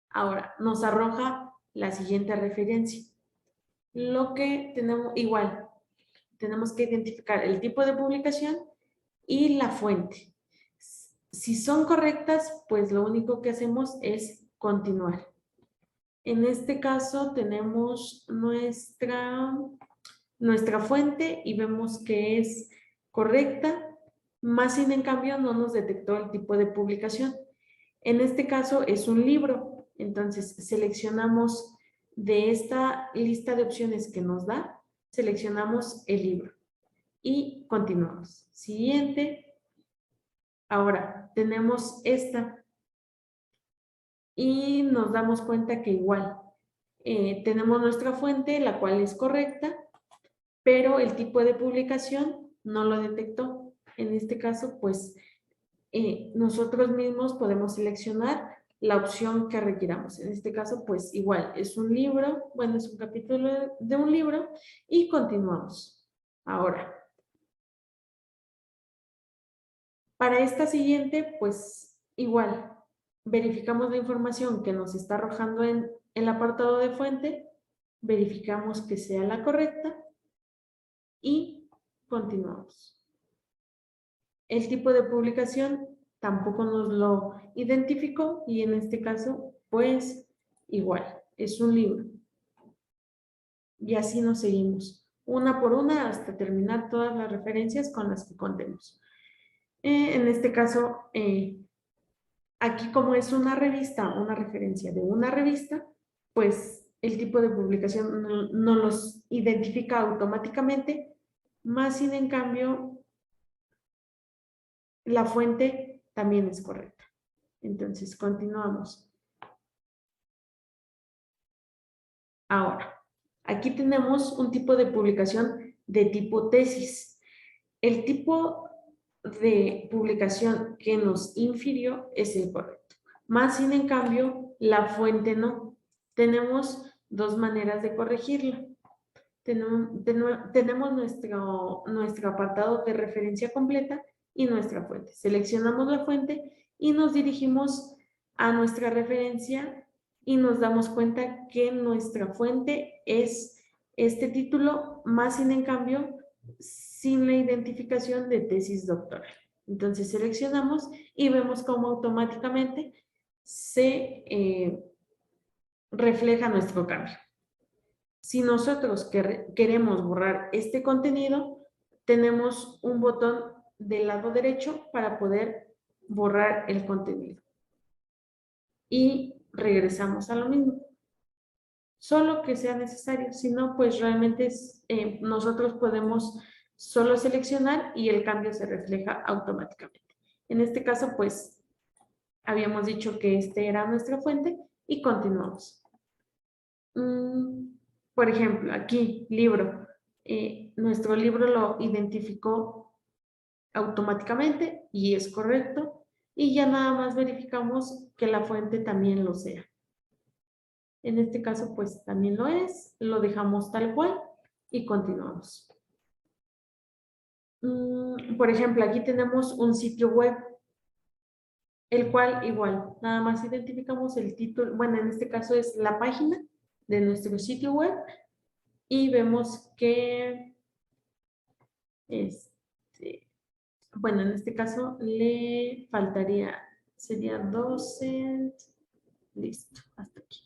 Ahora, nos arroja la siguiente referencia. Lo que tenemos, igual, tenemos que identificar el tipo de publicación y la fuente. Si son correctas, pues lo único que hacemos es continuar. En este caso tenemos nuestra fuente y vemos que es correcta, más sin en cambio no nos detectó el tipo de publicación. En este caso es un libro, entonces seleccionamos de esta lista de opciones que nos da, seleccionamos el libro y continuamos. Siguiente. Ahora tenemos esta y nos damos cuenta que igual tenemos nuestra fuente, la cual es correcta, pero el tipo de publicación no lo detectó. En este caso, pues nosotros mismos podemos seleccionar la opción que requiramos. En este caso, pues igual, es un libro, bueno, es un capítulo de un libro y continuamos. Ahora, para esta siguiente, pues igual, verificamos la información que nos está arrojando en el apartado de fuente, verificamos que sea la correcta y continuamos. El tipo de publicación tampoco nos lo identificó y en este caso, pues igual, es un libro. Y así nos seguimos, una por una hasta terminar todas las referencias con las que contemos. En este caso, aquí como es una revista, una referencia de una revista, pues el tipo de publicación no los identifica automáticamente, más sin en cambio la fuente también es correcta. Entonces, continuamos. Ahora, aquí tenemos un tipo de publicación de tipo tesis. El tipo de publicación que nos infirió es el correcto. Más sin en cambio, la fuente no. Tenemos dos maneras de corregirla. Tenemos nuestro apartado de referencia completa y nuestra fuente. Seleccionamos la fuente y nos dirigimos a nuestra referencia y nos damos cuenta que nuestra fuente es este título, más sin en cambio, sin la identificación de tesis doctoral. Entonces seleccionamos y vemos cómo automáticamente se refleja nuestro cambio. Si nosotros queremos borrar este contenido, tenemos un botón del lado derecho para poder borrar el contenido. Y regresamos a lo mismo. Solo que sea necesario, si no, pues realmente nosotros podemos solo seleccionar y el cambio se refleja automáticamente. En este caso, pues, habíamos dicho que este era nuestra fuente y continuamos. Por ejemplo, aquí, libro. Nuestro libro lo identificó automáticamente y es correcto. Y ya nada más verificamos que la fuente también lo sea. En este caso, pues también lo es. Lo dejamos tal cual y continuamos. Por ejemplo, aquí tenemos un sitio web, el cual igual, nada más identificamos el título. Bueno, en este caso es la página de nuestro sitio web y vemos que bueno, en este caso le faltaría, sería docent, listo, hasta aquí.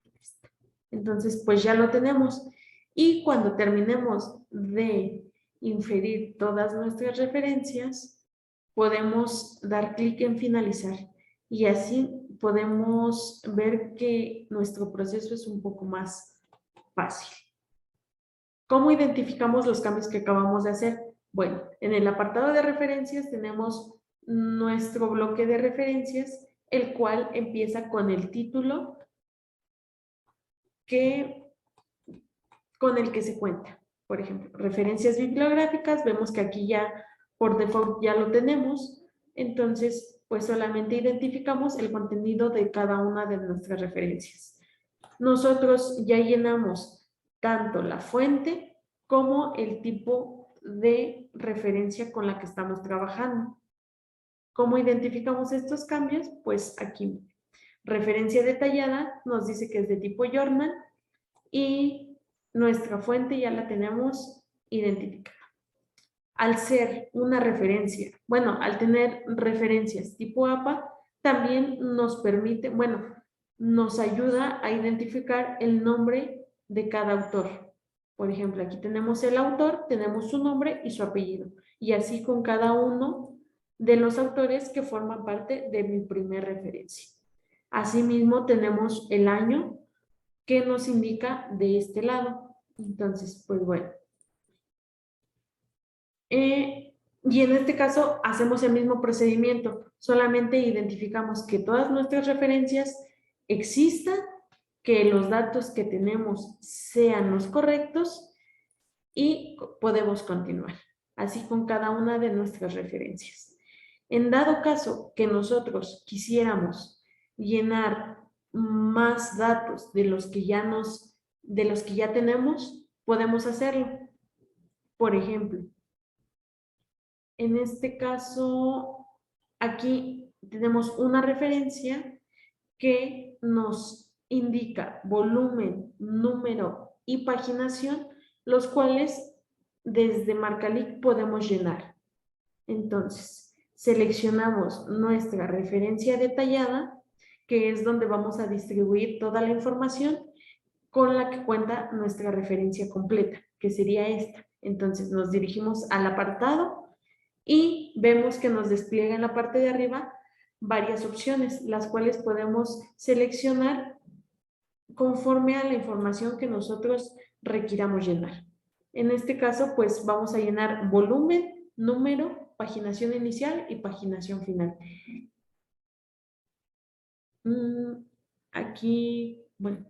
Listo. Entonces, pues ya lo tenemos. Y cuando terminemos de inferir todas nuestras referencias, podemos dar clic en finalizar y así podemos ver que nuestro proceso es un poco más fácil. ¿Cómo identificamos los cambios que acabamos de hacer? Bueno, en el apartado de referencias tenemos nuestro bloque de referencias, el cual empieza con el título con el que se cuenta. Por ejemplo, referencias bibliográficas, vemos que aquí ya por default ya lo tenemos, entonces pues solamente identificamos el contenido de cada una de nuestras referencias. Nosotros ya llenamos tanto la fuente como el tipo de referencia con la que estamos trabajando. ¿Cómo identificamos estos cambios? Pues aquí, referencia detallada nos dice que es de tipo journal y nuestra fuente ya la tenemos identificada. Al ser una referencia, bueno, al tener referencias tipo APA, también nos permite, bueno, nos ayuda a identificar el nombre de cada autor. Por ejemplo, aquí tenemos el autor, tenemos su nombre y su apellido. Y así con cada uno de los autores que forman parte de mi primer referencia. Asimismo, tenemos el año que nos indica de este lado. Entonces, pues bueno. Y en este caso hacemos el mismo procedimiento, solamente identificamos que todas nuestras referencias existan, que los datos que tenemos sean los correctos y podemos continuar, así con cada una de nuestras referencias. En dado caso que nosotros quisiéramos llenar más datos de los que ya tenemos, podemos hacerlo. Por ejemplo, en este caso, aquí tenemos una referencia que nos indica volumen, número y paginación, los cuales desde Marcalic podemos llenar. Entonces, seleccionamos nuestra referencia detallada, que es donde vamos a distribuir toda la información con la que cuenta nuestra referencia completa, que sería esta. Entonces, nos dirigimos al apartado y vemos que nos despliega en la parte de arriba varias opciones, las cuales podemos seleccionar conforme a la información que nosotros requiramos llenar. En este caso, pues vamos a llenar volumen, número, paginación inicial y paginación final. Aquí, bueno,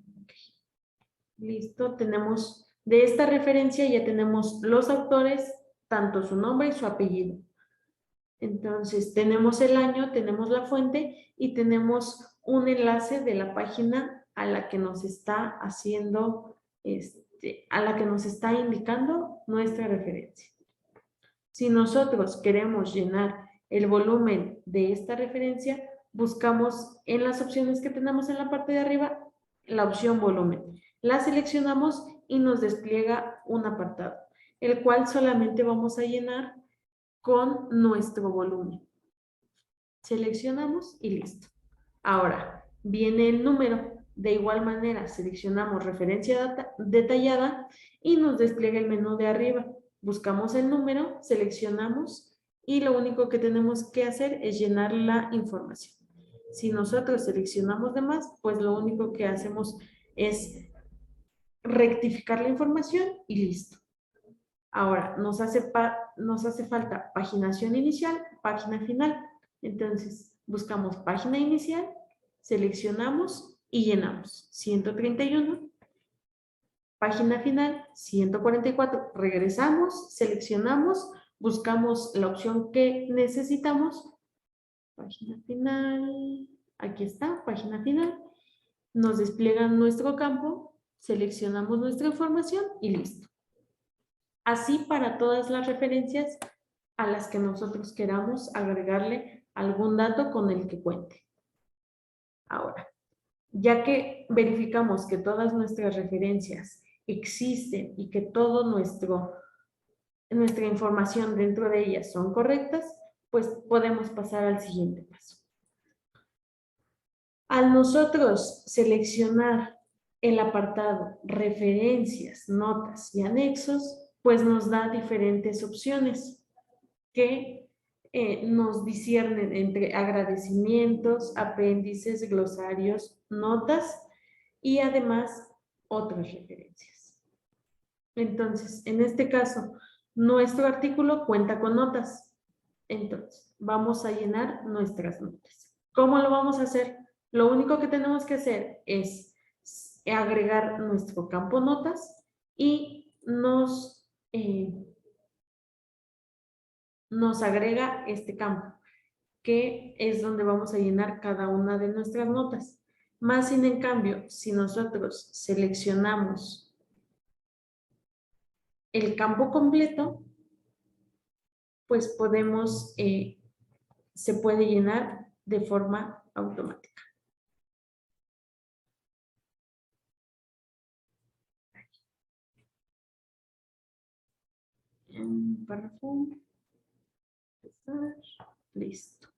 listo, tenemos de esta referencia ya tenemos los autores, tanto su nombre y su apellido. Entonces, tenemos el año, tenemos la fuente y tenemos un enlace de la página a la que nos está haciendo, a la que nos está indicando nuestra referencia. Si nosotros queremos llenar el volumen de esta referencia, buscamos en las opciones que tenemos en la parte de arriba la opción volumen. La seleccionamos y nos despliega un apartado, el cual solamente vamos a llenar con nuestro volumen. Seleccionamos y listo. Ahora, viene el número. De igual manera, seleccionamos referencia detallada y nos despliega el menú de arriba. Buscamos el número, seleccionamos y lo único que tenemos que hacer es llenar la información. Si nosotros seleccionamos de más, pues lo único que hacemos es rectificar la información y listo. Ahora, nos hace falta paginación inicial, página final. Entonces, buscamos página inicial, seleccionamos y llenamos. 131. Página final, 144. Regresamos, seleccionamos, buscamos la opción que necesitamos. Página final. Aquí está, página final. Nos despliega nuestro campo, seleccionamos nuestra información y listo. Así para todas las referencias a las que nosotros queramos agregarle algún dato con el que cuente. Ahora, ya que verificamos que todas nuestras referencias existen y que toda nuestra información dentro de ellas son correctas, pues podemos pasar al siguiente paso. Al nosotros seleccionar el apartado referencias, notas y anexos, pues nos da diferentes opciones que nos disciernen entre agradecimientos, apéndices, glosarios, notas y además otras referencias. Entonces, en este caso, nuestro artículo cuenta con notas. Entonces, vamos a llenar nuestras notas. ¿Cómo lo vamos a hacer? Lo único que tenemos que hacer es agregar nuestro campo notas y nos agrega este campo, que es donde vamos a llenar cada una de nuestras notas. Más sin en cambio, si nosotros seleccionamos el campo completo, pues podemos, se puede llenar de forma automática. Párrafo. Listo.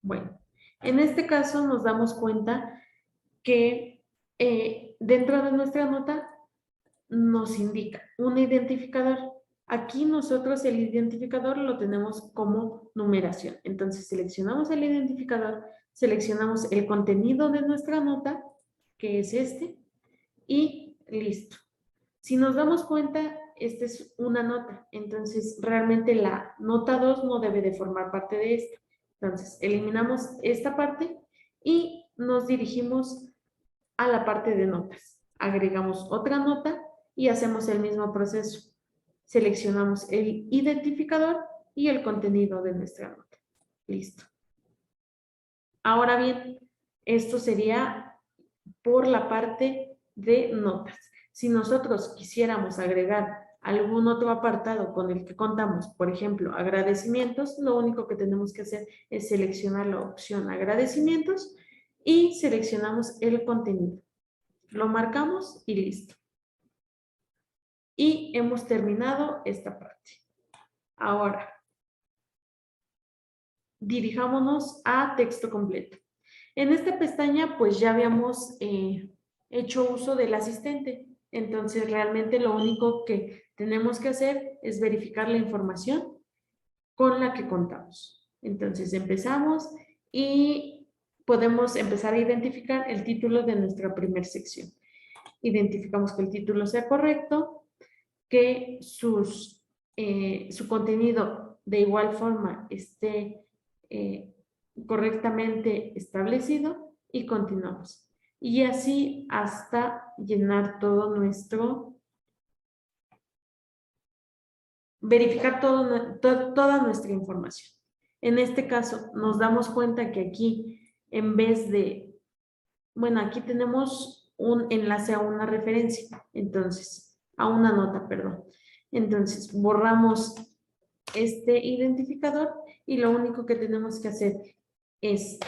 Bueno, en este caso nos damos cuenta que dentro de nuestra nota nos indica un identificador. Aquí nosotros el identificador lo tenemos como numeración. Entonces seleccionamos el identificador, seleccionamos el contenido de nuestra nota, que es este, y listo. Si nos damos cuenta, esta es una nota, entonces realmente la nota 2 no debe de formar parte de esta. Entonces eliminamos esta parte y nos dirigimos a la parte de notas. Agregamos otra nota y hacemos el mismo proceso. Seleccionamos el identificador y el contenido de nuestra nota. Listo. Ahora bien, esto sería por la parte de notas. Si nosotros quisiéramos agregar algún otro apartado con el que contamos, por ejemplo, agradecimientos, lo único que tenemos que hacer es seleccionar la opción agradecimientos y seleccionamos el contenido. Lo marcamos y listo. Y hemos terminado esta parte. Ahora, dirijámonos a texto completo. En esta pestaña, pues ya habíamos hecho uso del asistente. Entonces, realmente lo único que tenemos que hacer es verificar la información con la que contamos. Entonces, empezamos y podemos empezar a identificar el título de nuestra primera sección. Identificamos que el título sea correcto, que su contenido de igual forma esté correctamente establecido y continuamos. Y así hasta llenar todo verificar toda nuestra información. En este caso nos damos cuenta que aquí en vez de, bueno, aquí tenemos un enlace a una referencia, entonces, a una nota, perdón. Entonces borramos este identificador y lo único que tenemos que hacer es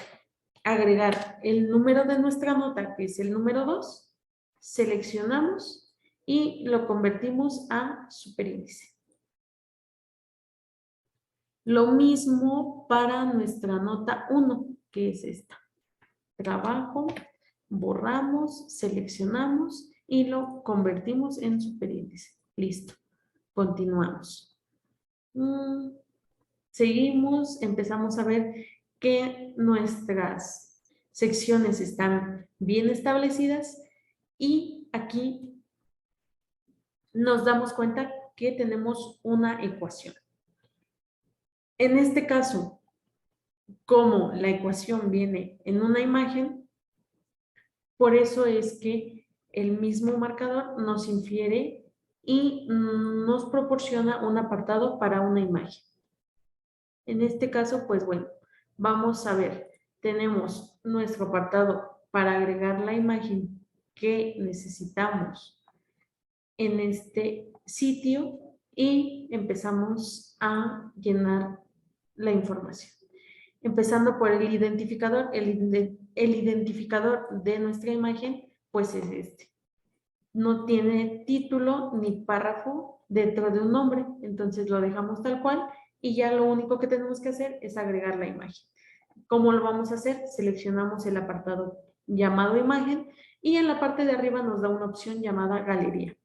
agregar el número de nuestra nota, que es el número 2, seleccionamos y lo convertimos a superíndice. Lo mismo para nuestra nota 1, que es esta. Trabajo, borramos, seleccionamos y lo convertimos en superíndice. Listo. Continuamos. Seguimos, empezamos a ver que nuestras secciones están bien establecidas y aquí nos damos cuenta que tenemos una ecuación. En este caso, como la ecuación viene en una imagen, por eso es que el mismo marcador nos infiere y nos proporciona un apartado para una imagen. En este caso, pues bueno, vamos a ver, tenemos nuestro apartado para agregar la imagen que necesitamos en este sitio y empezamos a llenar la información. Empezando por el identificador, el identificador de nuestra imagen, pues es este. No tiene título ni párrafo dentro de un nombre, entonces lo dejamos tal cual y ya lo único que tenemos que hacer es agregar la imagen. ¿Cómo lo vamos a hacer? Seleccionamos el apartado llamado imagen y en la parte de arriba nos da una opción llamada galería.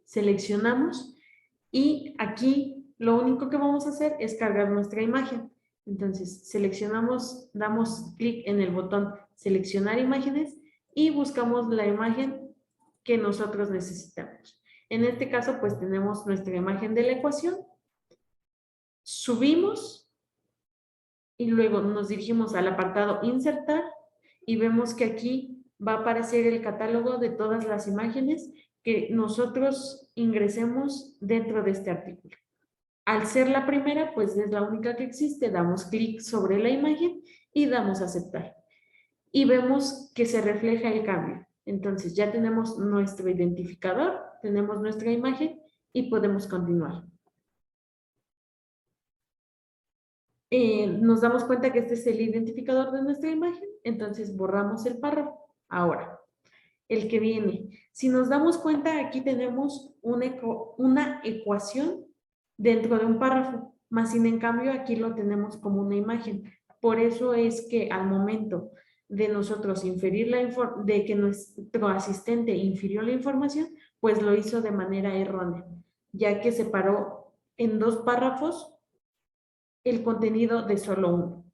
Seleccionamos y aquí lo único que vamos a hacer es cargar nuestra imagen. Entonces seleccionamos, damos clic en el botón seleccionar imágenes y buscamos la imagen que nosotros necesitamos. En este caso pues tenemos nuestra imagen de la ecuación. Subimos y luego nos dirigimos al apartado insertar y vemos que aquí va a aparecer el catálogo de todas las imágenes que nosotros ingresemos dentro de este artículo. Al ser la primera, pues es la única que existe, damos clic sobre la imagen y damos a aceptar. Y vemos que se refleja el cambio. Entonces ya tenemos nuestro identificador, tenemos nuestra imagen y podemos continuar. Nos damos cuenta que este es el identificador de nuestra imagen, entonces borramos el párrafo. Ahora, el que viene. Si nos damos cuenta, aquí tenemos una ecuación dentro de un párrafo, más sin en cambio aquí lo tenemos como una imagen. Por eso es que al momento de nosotros inferir de que nuestro asistente infirió la información, pues lo hizo de manera errónea, ya que separó en 2 párrafos el contenido de solo uno.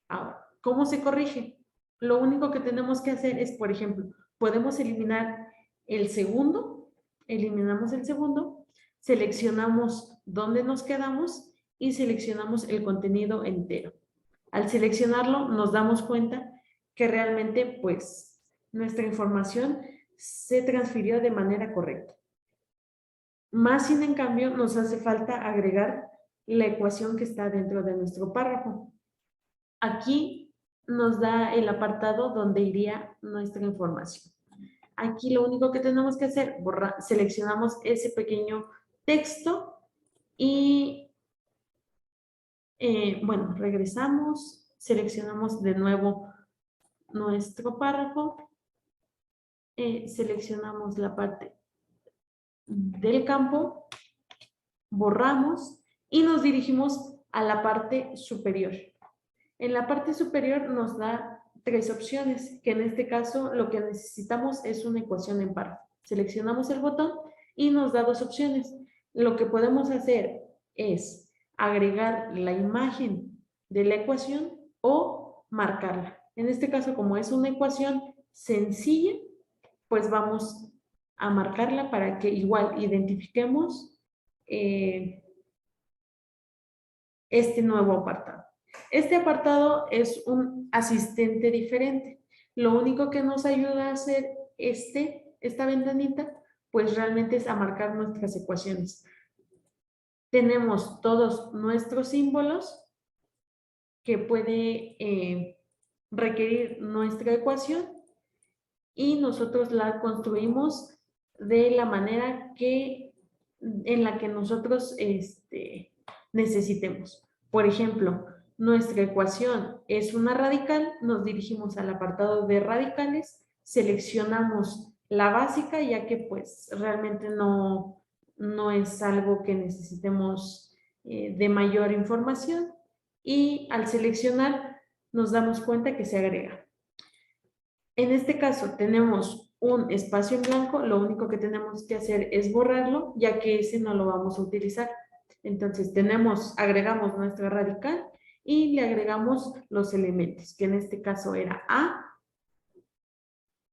Ahora, ¿cómo se corrige? Lo único que tenemos que hacer es, por ejemplo, podemos eliminar el segundo, eliminamos el segundo, seleccionamos dónde nos quedamos y seleccionamos el contenido entero. Al seleccionarlo nos damos cuenta que realmente pues nuestra información se transfirió de manera correcta. Más sin en cambio nos hace falta agregar la ecuación que está dentro de nuestro párrafo. Aquí nos da el apartado donde iría nuestra información. Aquí lo único que tenemos que hacer, seleccionamos ese pequeño texto y, bueno, regresamos, seleccionamos de nuevo nuestro párrafo, seleccionamos la parte del campo, borramos y nos dirigimos a la parte superior. En la parte superior nos da 3 opciones, que en este caso lo que necesitamos es una ecuación en párrafo. Seleccionamos el botón y nos da 2 opciones. Lo que podemos hacer es agregar la imagen de la ecuación o marcarla. En este caso, como es una ecuación sencilla, pues vamos a marcarla para que igual identifiquemos este nuevo apartado. Este apartado es un asistente diferente. Lo único que nos ayuda a hacer esta ventanita, pues realmente es a marcar nuestras ecuaciones. Tenemos todos nuestros símbolos que puede requerir nuestra ecuación y nosotros la construimos de la manera en la que nosotros necesitemos. Por ejemplo, nuestra ecuación es una radical, nos dirigimos al apartado de radicales, seleccionamos la básica, ya que pues realmente no es algo que necesitemos de mayor información, y al seleccionar nos damos cuenta que se agrega. En este caso tenemos un espacio en blanco, lo único que tenemos que hacer es borrarlo, ya que ese no lo vamos a utilizar. Entonces agregamos nuestra radical y le agregamos los elementos, que en este caso era A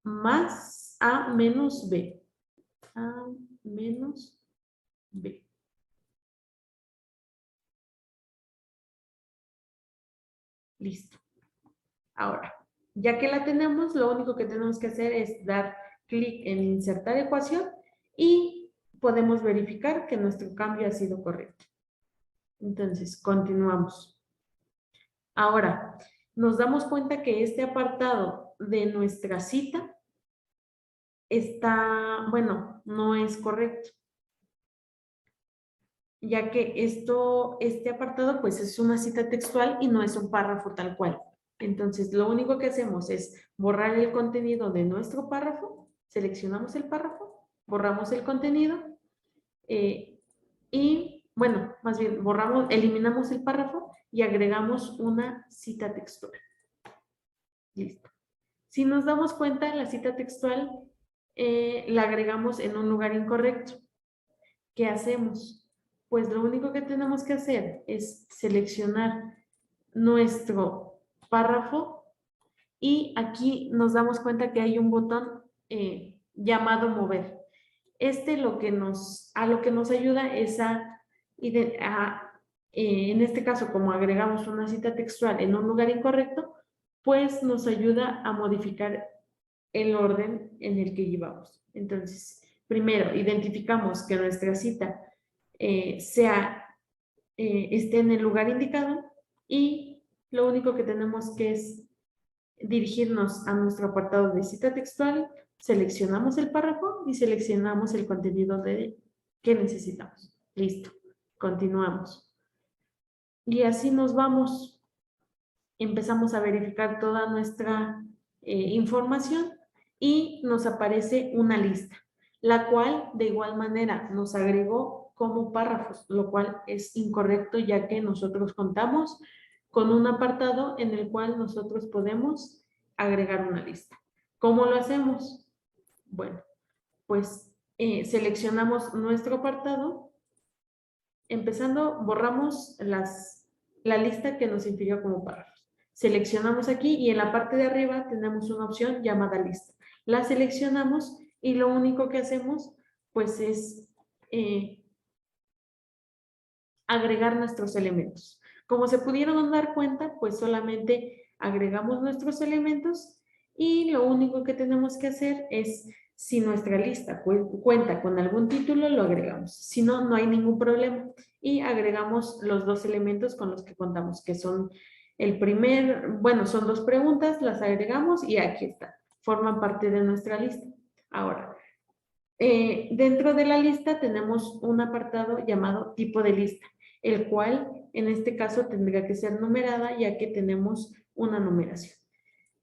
más A menos B. A menos B. Listo. Ahora, ya que la tenemos, lo único que tenemos que hacer es dar clic en insertar ecuación y podemos verificar que nuestro cambio ha sido correcto. Entonces, continuamos. Ahora, nos damos cuenta que este apartado de nuestra cita está, bueno, no es correcto, ya que este apartado pues es una cita textual y no es un párrafo tal cual. Entonces, lo único que hacemos es borrar el contenido de nuestro párrafo, seleccionamos el párrafo, borramos el contenido y, bueno, más bien eliminamos el párrafo y agregamos una cita textual. Listo. Si nos damos cuenta, la cita textual la agregamos en un lugar incorrecto. ¿Qué hacemos? Pues lo único que tenemos que hacer es seleccionar nuestro párrafo y aquí nos damos cuenta que hay un botón llamado mover. A lo que nos ayuda es en este caso, como agregamos una cita textual en un lugar incorrecto, pues nos ayuda a modificar el orden en el que llevamos. Entonces, primero, identificamos que nuestra cita esté en el lugar indicado y lo único que tenemos que es dirigirnos a nuestro apartado de cita textual, seleccionamos el párrafo y seleccionamos el contenido que necesitamos. Listo, continuamos. Y así nos vamos. Empezamos a verificar toda nuestra información y nos aparece una lista, la cual de igual manera nos agregó como párrafos, lo cual es incorrecto, ya que nosotros contamos con un apartado en el cual nosotros podemos agregar una lista. ¿Cómo lo hacemos? Bueno, pues seleccionamos nuestro apartado. Empezando, borramos la lista que nos infirió como párrafos. Seleccionamos aquí y en la parte de arriba tenemos una opción llamada lista. La seleccionamos y lo único que hacemos pues es agregar nuestros elementos. Como se pudieron dar cuenta, pues solamente agregamos nuestros elementos y lo único que tenemos que hacer es, si nuestra lista cuenta con algún título, lo agregamos. Si no, no hay ningún problema. Y agregamos los dos elementos con los que contamos, que son son dos preguntas, las agregamos y aquí está. Forman parte de nuestra lista. Ahora, dentro de la lista tenemos un apartado llamado tipo de lista, el cual en este caso tendría que ser numerada, ya que tenemos una numeración.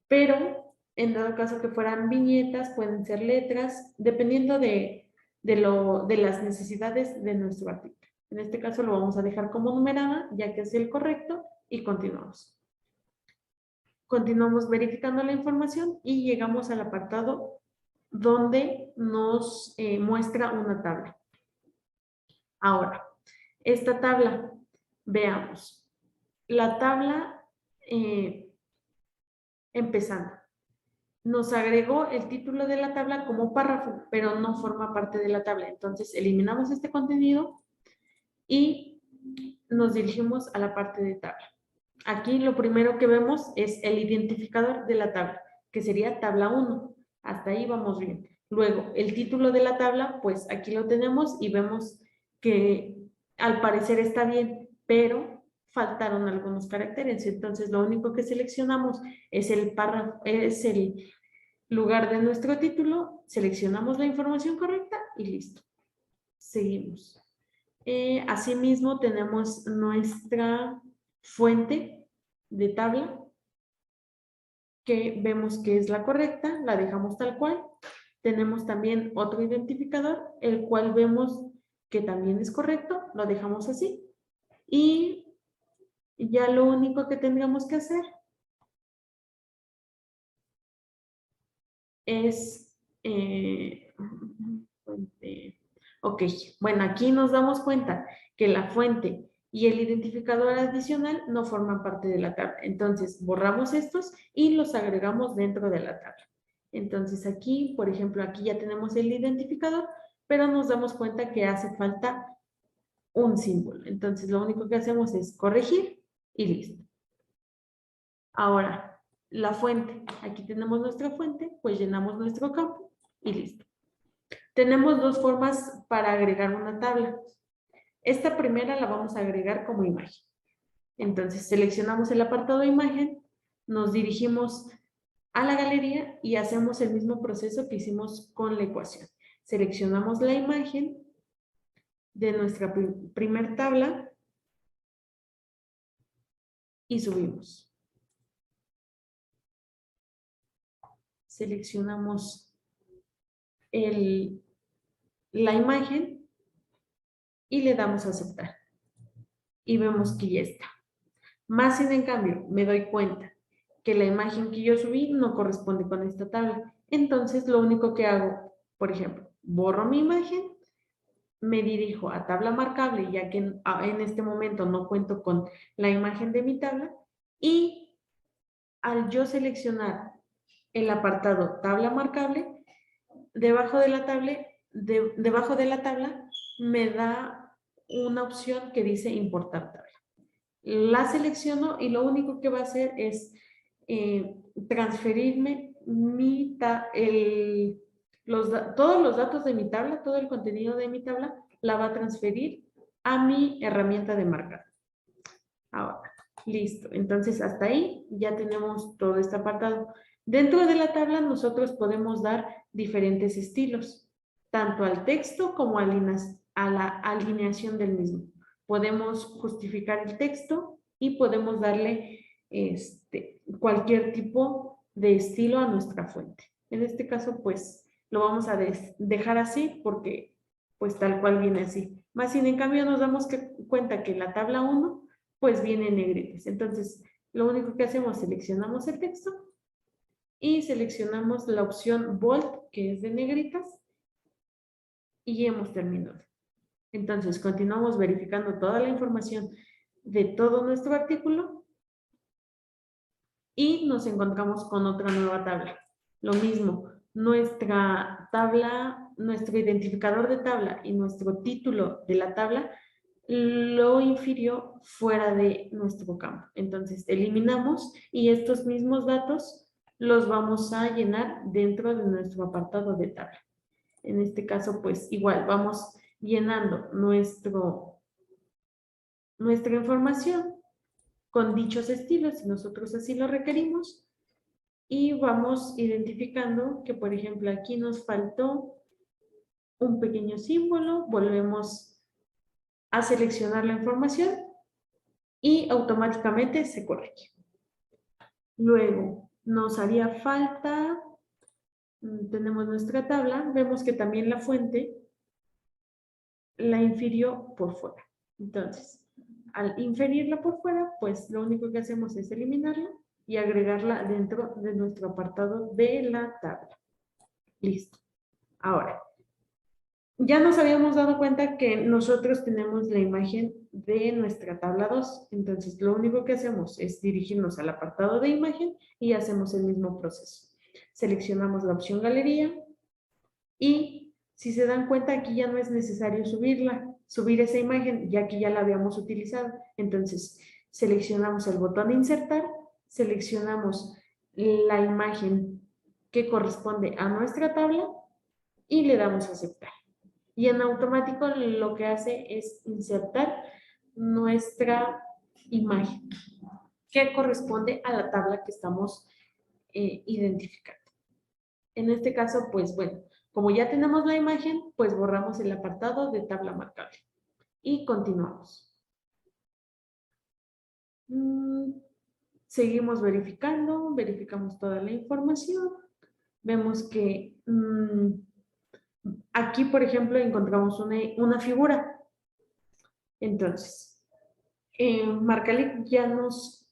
Pero en dado caso que fueran viñetas, pueden ser letras, dependiendo de las necesidades de nuestro artículo. En este caso lo vamos a dejar como numerada, ya que es el correcto, y continuamos. Continuamos verificando la información y llegamos al apartado donde nos muestra una tabla. Ahora, esta tabla, veamos. La tabla, empezando, nos agregó el título de la tabla como párrafo, pero no forma parte de la tabla. Entonces, eliminamos este contenido y nos dirigimos a la parte de tabla. Aquí lo primero que vemos es el identificador de la tabla, que sería tabla 1. Hasta ahí vamos bien. Luego, el título de la tabla, pues aquí lo tenemos y vemos que al parecer está bien, pero faltaron algunos caracteres. Entonces, lo único que seleccionamos es el párrafo, es el lugar de nuestro título, seleccionamos la información correcta y listo. Seguimos. Asimismo, tenemos nuestra fuente de tabla, que vemos que es la correcta, la dejamos tal cual. Tenemos también otro identificador, el cual vemos que también es correcto, lo dejamos así. Y ya lo único que tendríamos que hacer es... ok, bueno, aquí nos damos cuenta que la fuente y el identificador adicional no forman parte de la tabla. Entonces, borramos estos y los agregamos dentro de la tabla. Entonces, aquí, por ejemplo, aquí ya tenemos el identificador, pero nos damos cuenta que hace falta un símbolo. Entonces, lo único que hacemos es corregir y listo. Ahora, la fuente. Aquí tenemos nuestra fuente, pues llenamos nuestro campo y listo. Tenemos dos formas para agregar una tabla. Esta primera la vamos a agregar como imagen. Entonces, seleccionamos el apartado de imagen, nos dirigimos a la galería y hacemos el mismo proceso que hicimos con la ecuación. Seleccionamos la imagen de nuestra primer tabla y subimos. Seleccionamos la imagen y le damos a aceptar. Y vemos que ya está. Más sin en cambio, me doy cuenta que la imagen que yo subí no corresponde con esta tabla. Entonces, lo único que hago, por ejemplo, borro mi imagen, me dirijo a tabla marcable, ya que en este momento no cuento con la imagen de mi tabla, y al yo seleccionar el apartado tabla marcable, debajo de la tabla me da una opción que dice importar tabla. La selecciono y lo único que va a hacer es transferirme todos los datos de mi tabla, todo el contenido de mi tabla, la va a transferir a mi herramienta de marcado. Ahora, listo. Entonces, hasta ahí ya tenemos todo este apartado. Dentro de la tabla nosotros podemos dar diferentes estilos, tanto al texto como a la alineación del mismo. Podemos justificar el texto y podemos darle cualquier tipo de estilo a nuestra fuente. En este caso, pues, lo vamos a dejar así porque, pues, tal cual viene así. Más sin en cambio, nos damos cuenta que la tabla 1 pues viene en negritas. Entonces, lo único que hacemos, seleccionamos el texto y seleccionamos la opción Bold, que es de negritas, y hemos terminado. Entonces, continuamos verificando toda la información de todo nuestro artículo y nos encontramos con otra nueva tabla. Lo mismo, nuestra tabla, nuestro identificador de tabla y nuestro título de la tabla lo infirió fuera de nuestro campo. Entonces, eliminamos y estos mismos datos los vamos a llenar dentro de nuestro apartado de tabla. En este caso, pues igual vamos llenando nuestra información con dichos estilos, si nosotros así lo requerimos, y vamos identificando que, por ejemplo, aquí nos faltó un pequeño símbolo, volvemos a seleccionar la información y automáticamente se corrige. Luego, nos haría falta, tenemos nuestra tabla, vemos que también la fuente la infirió por fuera. Entonces, al inferirla por fuera, pues lo único que hacemos es eliminarla y agregarla dentro de nuestro apartado de la tabla. Listo. Ahora, ya nos habíamos dado cuenta que nosotros tenemos la imagen de nuestra tabla 2. Entonces, lo único que hacemos es dirigirnos al apartado de imagen y hacemos el mismo proceso. Seleccionamos la opción galería y si se dan cuenta, aquí ya no es necesario subir esa imagen, ya que ya la habíamos utilizado. Entonces, seleccionamos el botón de insertar, seleccionamos la imagen que corresponde a nuestra tabla y le damos a aceptar. Y en automático lo que hace es insertar nuestra imagen que corresponde a la tabla que estamos identificando. En este caso, pues bueno, como ya tenemos la imagen, pues borramos el apartado de tabla marcable. y continuamos. Seguimos verificando, verificamos toda la información. Vemos que aquí, por ejemplo, encontramos una figura. Entonces, Marcalic ya nos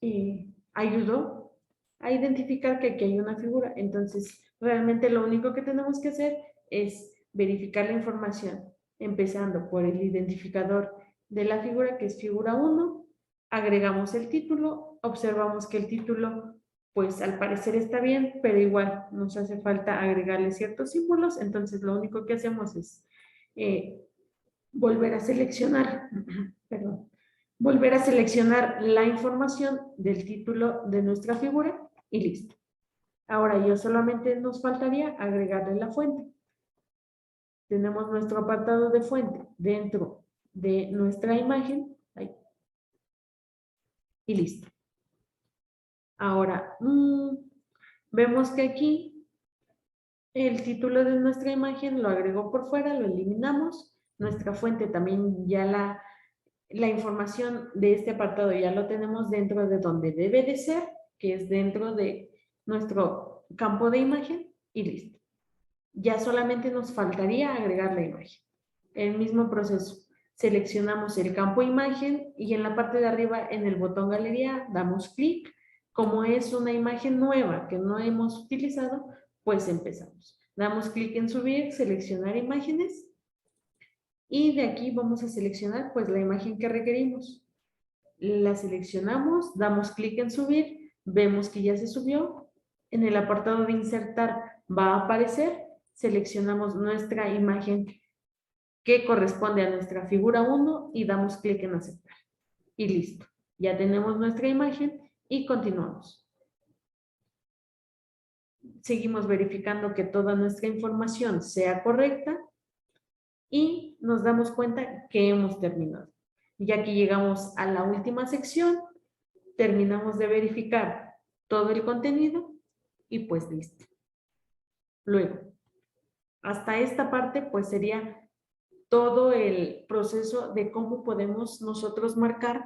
ayudó a identificar que aquí hay una figura. Entonces, realmente lo único que tenemos que hacer es verificar la información, empezando por el identificador de la figura, que es figura 1, agregamos el título, observamos que el título, pues al parecer está bien, pero igual nos hace falta agregarle ciertos símbolos. Entonces, lo único que hacemos es volver a seleccionar, perdón, volver a seleccionar la información del título de nuestra figura y listo. Ahora ya solamente nos faltaría agregarle la fuente. Tenemos nuestro apartado de fuente dentro de nuestra imagen. Ahí. Y listo. Ahora, vemos que aquí el título de nuestra imagen lo agregó por fuera, lo eliminamos. Nuestra fuente también ya la información de este apartado ya lo tenemos dentro de donde debe de ser, que es dentro de nuestro campo de imagen y listo. Ya solamente nos faltaría agregar la imagen. El mismo proceso. Seleccionamos el campo imagen y en la parte de arriba en el botón galería damos clic. Como es una imagen nueva que no hemos utilizado, pues empezamos. Damos clic en subir, seleccionar imágenes y de aquí vamos a seleccionar pues la imagen que requerimos. La seleccionamos, damos clic en subir, vemos que ya se subió. En el apartado de insertar va a aparecer, seleccionamos nuestra imagen que corresponde a nuestra figura 1 y damos clic en aceptar. Y listo, ya tenemos nuestra imagen y continuamos. Seguimos verificando que toda nuestra información sea correcta y nos damos cuenta que hemos terminado. Ya que llegamos a la última sección, terminamos de verificar todo el contenido y pues listo. Luego, hasta esta parte pues sería todo el proceso de cómo podemos nosotros marcar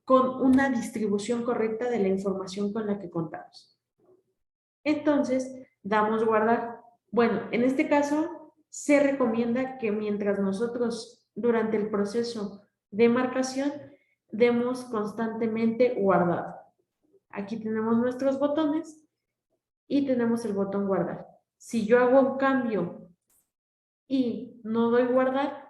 con una distribución correcta de la información con la que contamos. Entonces, damos guardar. Bueno, en este caso se recomienda que mientras nosotros durante el proceso de marcación demos constantemente guardar. Aquí tenemos nuestros botones y tenemos el botón guardar. Si yo hago un cambio y no doy guardar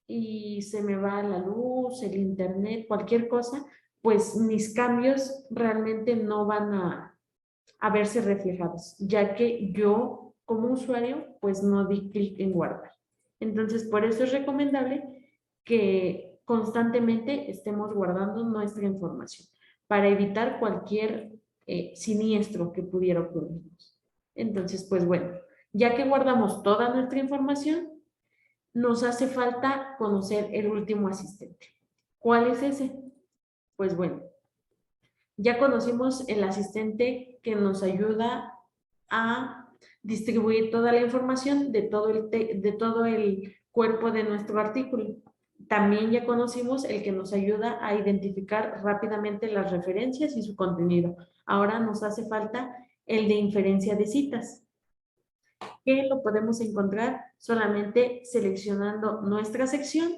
y se me va la luz, el internet, cualquier cosa, pues mis cambios realmente no van a verse reflejados, ya que yo como usuario pues no di clic en guardar. Entonces, por eso es recomendable que constantemente estemos guardando nuestra información para evitar cualquier siniestro que pudiera ocurrirnos. Entonces, pues bueno, ya que guardamos toda nuestra información, nos hace falta conocer el último asistente. ¿Cuál es ese? Pues bueno, ya conocimos el asistente que nos ayuda a distribuir toda la información de todo el cuerpo de nuestro artículo. También ya conocimos el que nos ayuda a identificar rápidamente las referencias y su contenido. Ahora nos hace falta el de inferencia de citas, que lo podemos encontrar solamente seleccionando nuestra sección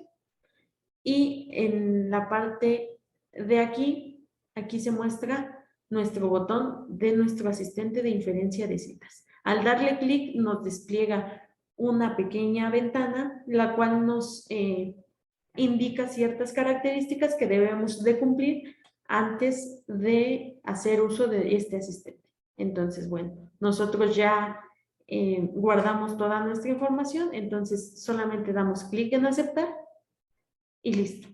y en la parte de aquí, aquí se muestra nuestro botón de nuestro asistente de inferencia de citas. Al darle clic nos despliega una pequeña ventana, la cual nos indica ciertas características que debemos de cumplir antes de hacer uso de este asistente. Entonces, bueno, nosotros ya guardamos toda nuestra información, entonces solamente damos clic en aceptar y listo.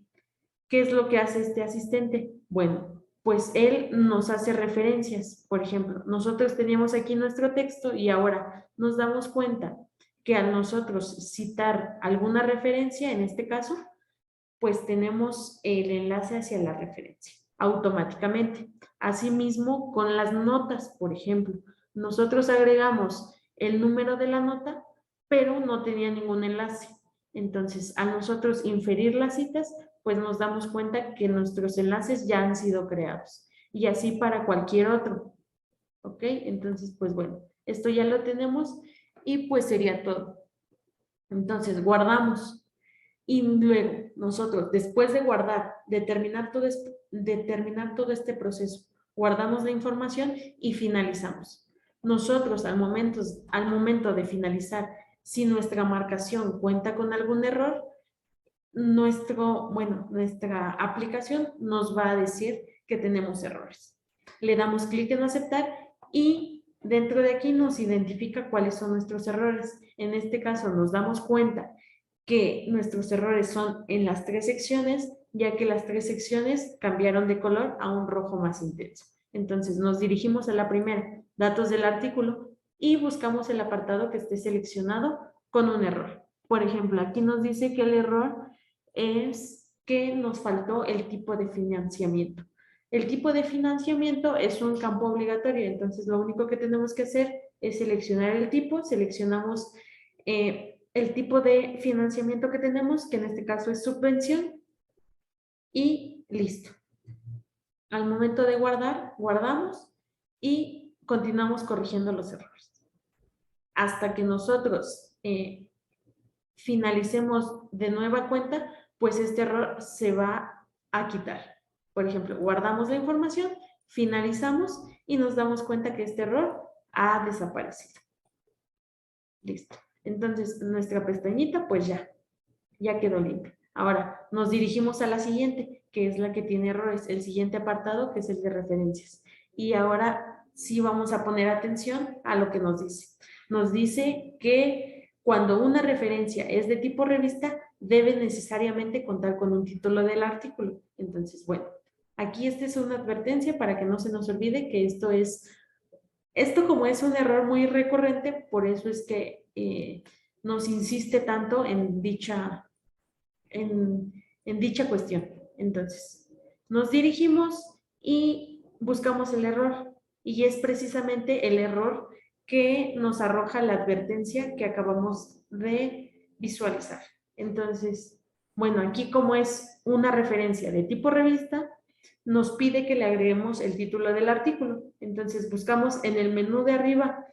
¿Qué es lo que hace este asistente? Bueno, pues él nos hace referencias. Por ejemplo, nosotros teníamos aquí nuestro texto y ahora nos damos cuenta que al nosotros citar alguna referencia, en este caso, pues tenemos el enlace hacia la referencia automáticamente. Asimismo, con las notas, por ejemplo, nosotros agregamos el número de la nota, pero no tenía ningún enlace. Entonces, al nosotros inferir las citas, pues nos damos cuenta que nuestros enlaces ya han sido creados. Y así para cualquier otro. ¿Ok? Entonces, pues bueno, esto ya lo tenemos y pues sería todo. Entonces, guardamos. Y luego, nosotros, después de guardar, determinar todo este proceso, guardamos la información y finalizamos. Nosotros, al momento de finalizar, si nuestra marcación cuenta con algún error, nuestra aplicación nos va a decir que tenemos errores. Le damos clic en aceptar y dentro de aquí nos identifica cuáles son nuestros errores. En este caso nos damos cuenta que nuestros errores son en las 3 secciones, ya que las 3 secciones cambiaron de color a un rojo más intenso. Entonces nos dirigimos a la primera, datos del artículo, y buscamos el apartado que esté seleccionado con un error. Por ejemplo, aquí nos dice que el error es que nos faltó el tipo de financiamiento. El tipo de financiamiento es un campo obligatorio, entonces lo único que tenemos que hacer es seleccionar el tipo, seleccionamos el tipo de financiamiento que tenemos, que en este caso es subvención, y listo. Al momento de guardar, guardamos y continuamos corrigiendo los errores. Hasta que nosotros finalicemos de nueva cuenta, pues este error se va a quitar. Por ejemplo, guardamos la información, finalizamos y nos damos cuenta que este error ha desaparecido. Listo. Entonces, nuestra pestañita, pues ya quedó limpia. Ahora, nos dirigimos a la siguiente, que es la que tiene errores, el siguiente apartado, que es el de referencias. Y ahora sí vamos a poner atención a lo que nos dice. Nos dice que cuando una referencia es de tipo revista, debe necesariamente contar con un título del artículo. Entonces, bueno, aquí esta es una advertencia para que no se nos olvide que esto como es un error muy recurrente, por eso es que nos insiste tanto en dicha cuestión. Entonces, nos dirigimos y buscamos el error. Y es precisamente el error que nos arroja la advertencia que acabamos de visualizar. Entonces, bueno, aquí como es una referencia de tipo revista, nos pide que le agreguemos el título del artículo. Entonces, buscamos en el menú de arriba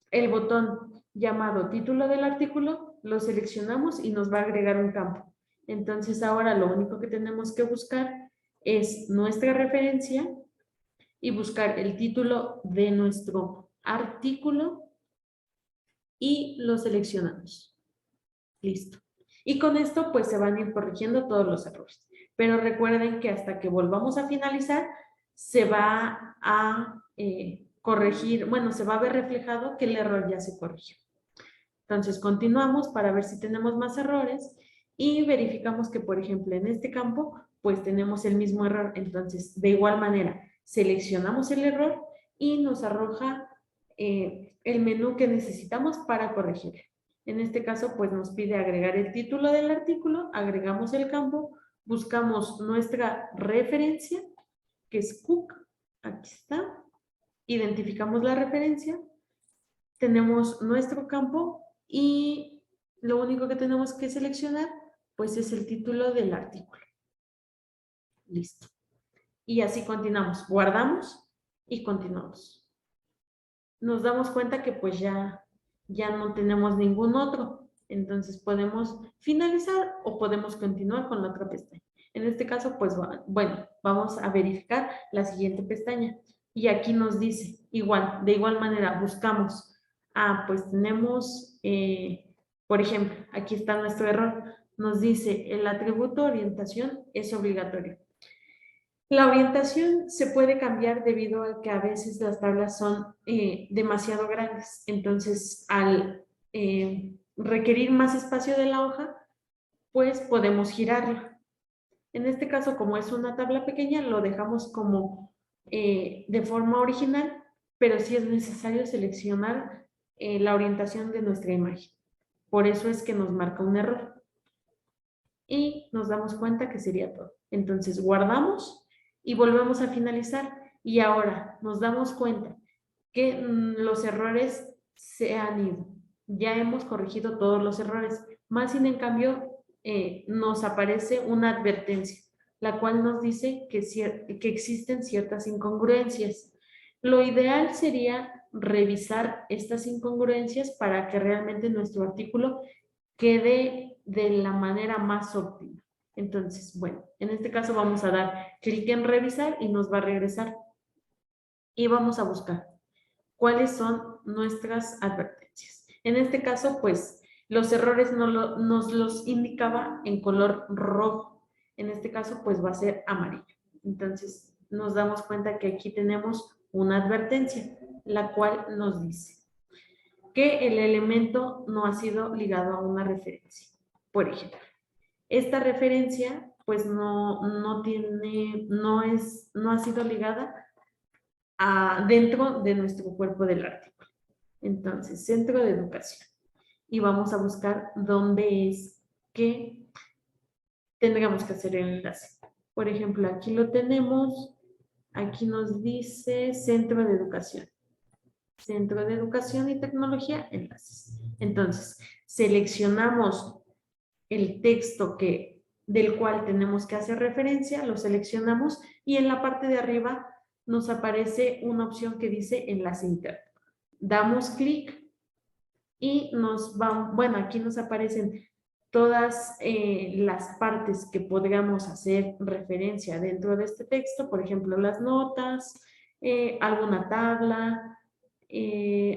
el botón llamado título del artículo, lo seleccionamos y nos va a agregar un campo. Entonces ahora lo único que tenemos que buscar es nuestra referencia y buscar el título de nuestro artículo y lo seleccionamos. Listo. Y con esto pues se van a ir corrigiendo todos los errores. Pero recuerden que hasta que volvamos a finalizar se va a corregir, bueno, se va a ver reflejado que el error ya se corrigió. Entonces continuamos para ver si tenemos más errores y verificamos que, por ejemplo, en este campo, pues tenemos el mismo error. Entonces, de igual manera, seleccionamos el error y nos arroja el menú que necesitamos para corregir. En este caso, pues nos pide agregar el título del artículo, agregamos el campo, buscamos nuestra referencia, que es Cook, aquí está, identificamos la referencia, tenemos nuestro campo y lo único que tenemos que seleccionar pues es el título del artículo. Listo. Y así continuamos. Guardamos y continuamos. Nos damos cuenta que pues ya no tenemos ningún otro. Entonces podemos finalizar o podemos continuar con la otra pestaña. En este caso, pues bueno, vamos a verificar la siguiente pestaña. Y aquí nos dice, de igual manera, buscamos. Pues tenemos, por ejemplo, aquí está nuestro error. Nos dice, el atributo orientación es obligatorio. La orientación se puede cambiar debido a que a veces las tablas son demasiado grandes. Entonces, al requerir más espacio de la hoja, pues podemos girarla. En este caso, como es una tabla pequeña, lo dejamos como de forma original, pero sí es necesario seleccionar la orientación de nuestra imagen. Por eso es que nos marca un error. Y nos damos cuenta que sería todo. Entonces, guardamos y volvemos a finalizar. Y ahora nos damos cuenta que los errores se han ido. ya hemos corregido todos los errores. Más sin en cambio, nos aparece una advertencia, la cual nos dice que existen ciertas incongruencias. Lo ideal sería revisar estas incongruencias para que realmente nuestro artículo quede de la manera más óptima. Entonces, bueno, en este caso vamos a dar clic en revisar y nos va a regresar. Y vamos a buscar cuáles son nuestras advertencias. En este caso, pues, los errores nos los indicaba en color rojo. En este caso, pues, va a ser amarillo. Entonces, nos damos cuenta que aquí tenemos una advertencia, la cual nos dice que el elemento no ha sido ligado a una referencia. Por ejemplo, esta referencia, pues, no ha sido ligada dentro de nuestro cuerpo del artículo. Entonces, centro de educación. Y vamos a buscar dónde es que tendríamos que hacer el enlace. Por ejemplo, aquí lo tenemos. Aquí nos dice centro de educación. Centro de educación y tecnología, enlaces. Entonces, seleccionamos el texto del cual tenemos que hacer referencia, lo seleccionamos y en la parte de arriba nos aparece una opción que dice enlace interno. Damos clic y aquí nos aparecen todas las partes que podríamos hacer referencia dentro de este texto, por ejemplo, las notas, alguna tabla,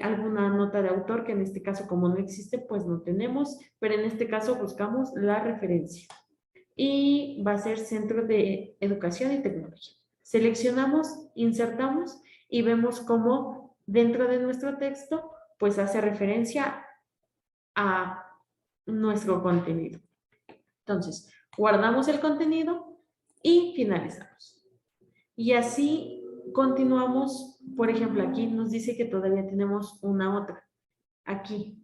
alguna nota de autor, que en este caso como no existe, pues no tenemos, pero en este caso buscamos la referencia. Y va a ser Centro de Educación y Tecnología. Seleccionamos, insertamos y vemos cómo dentro de nuestro texto pues hace referencia a nuestro contenido. Entonces, guardamos el contenido y finalizamos. Y así continuamos. Por ejemplo, aquí nos dice que todavía tenemos una otra. Aquí.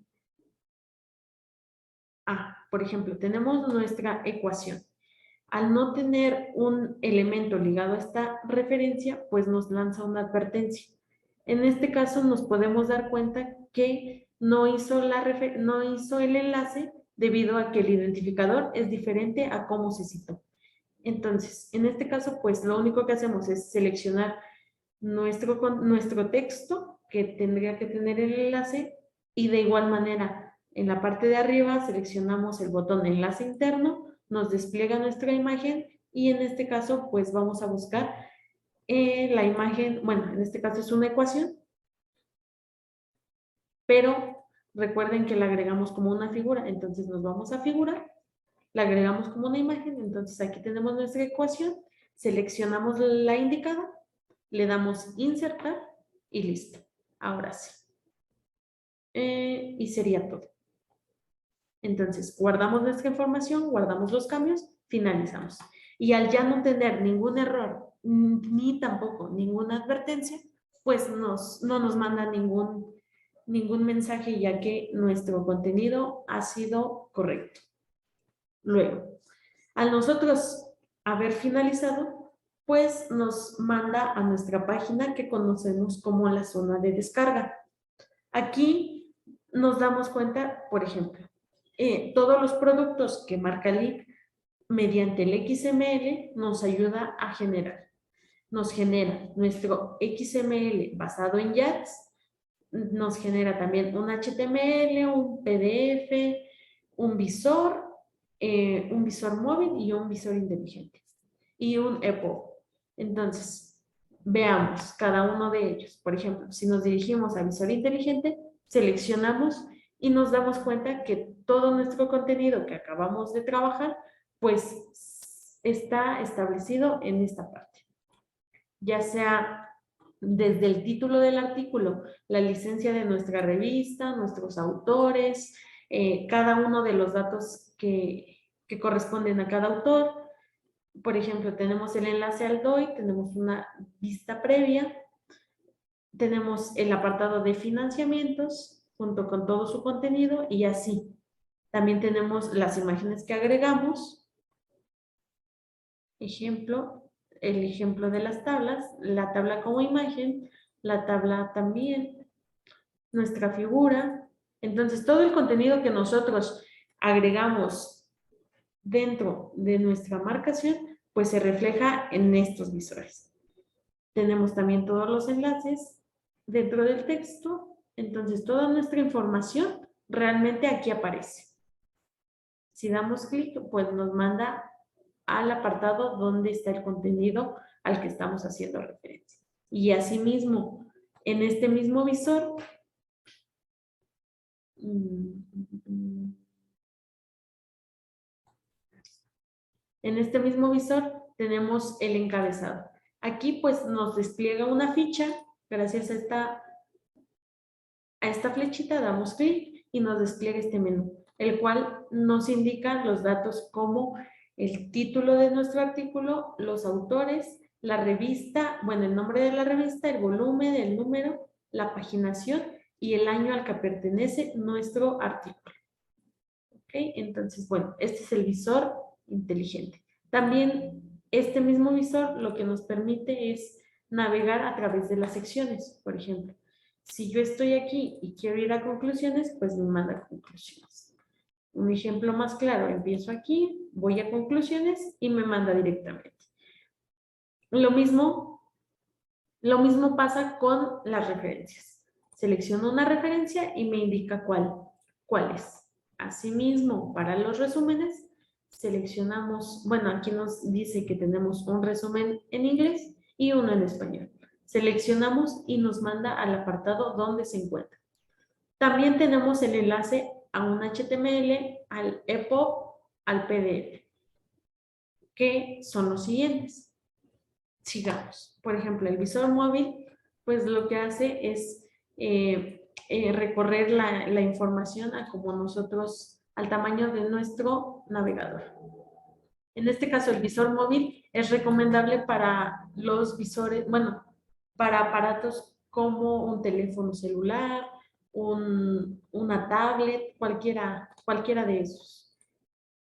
Por ejemplo, tenemos nuestra ecuación. Al no tener un elemento ligado a esta referencia, pues nos lanza una advertencia. En este caso nos podemos dar cuenta que no hizo el enlace debido a que el identificador es diferente a cómo se citó. Entonces, en este caso, pues lo único que hacemos es seleccionar nuestro texto que tendría que tener el enlace y de igual manera en la parte de arriba seleccionamos el botón enlace interno, nos despliega nuestra imagen y en este caso pues vamos a buscar la imagen, bueno, en este caso es una ecuación, pero recuerden que la agregamos como una figura, entonces nos vamos a figura, la agregamos como una imagen, entonces aquí tenemos nuestra ecuación, seleccionamos la indicada, le damos insertar y listo. Ahora sí. Y sería todo. Entonces, guardamos nuestra información, guardamos los cambios, finalizamos. Y al ya no tener ningún error, ni tampoco ninguna advertencia, pues no nos manda ningún mensaje ya que nuestro contenido ha sido correcto. Luego, al nosotros haber finalizado, pues nos manda a nuestra página que conocemos como la zona de descarga. Aquí nos damos cuenta, por ejemplo, todos los productos que marca LIC mediante el XML nos ayuda a generar. Nos genera nuestro XML basado en JAX, nos genera también un HTML, un PDF, un visor móvil y un visor inteligente y un EPUB. Entonces, veamos cada uno de ellos. Por ejemplo, si nos dirigimos a visor inteligente, seleccionamos y nos damos cuenta que todo nuestro contenido que acabamos de trabajar, pues está establecido en esta parte. Ya sea desde el título del artículo, la licencia de nuestra revista, nuestros autores, cada uno de los datos que corresponden a cada autor. Por ejemplo, tenemos el enlace al DOI, tenemos una vista previa, tenemos el apartado de financiamientos junto con todo su contenido y así. También tenemos las imágenes que agregamos. El ejemplo de las tablas, la tabla como imagen, la tabla también, nuestra figura, Entonces, todo el contenido que nosotros agregamos dentro de nuestra marcación, pues se refleja en estos visores. Tenemos también todos los enlaces dentro del texto, entonces toda nuestra información realmente aquí aparece. Si damos clic, pues nos manda al apartado donde está el contenido al que estamos haciendo referencia. Y asimismo, en este mismo visor, tenemos el encabezado. Aquí pues nos despliega una ficha, gracias a esta flechita damos clic y nos despliega este menú, el cual nos indica los datos como el título de nuestro artículo, los autores, la revista, bueno, el nombre de la revista, el volumen, el número, la paginación y el año al que pertenece nuestro artículo. ¿Ok? Entonces, bueno, este es el visor inteligente. También este mismo visor lo que nos permite es navegar a través de las secciones, por ejemplo. Si yo estoy aquí y quiero ir a conclusiones, pues me manda a conclusiones. Un ejemplo más claro, empiezo aquí, voy a conclusiones y me manda directamente. Lo mismo pasa con las referencias. Selecciono una referencia y me indica cuál es. Asimismo, para los resúmenes, seleccionamos, bueno, aquí nos dice que tenemos un resumen en inglés y uno en español. Seleccionamos y nos manda al apartado donde se encuentra. También tenemos el enlace a un HTML, al EPUB, al PDF, que son los siguientes. Sigamos. Por ejemplo, el visor móvil, pues lo que hace es recorrer la información a como nosotros, al tamaño de nuestro navegador. En este caso, el visor móvil es recomendable para los visores, bueno, para aparatos como un teléfono celular, una tablet, cualquiera de esos.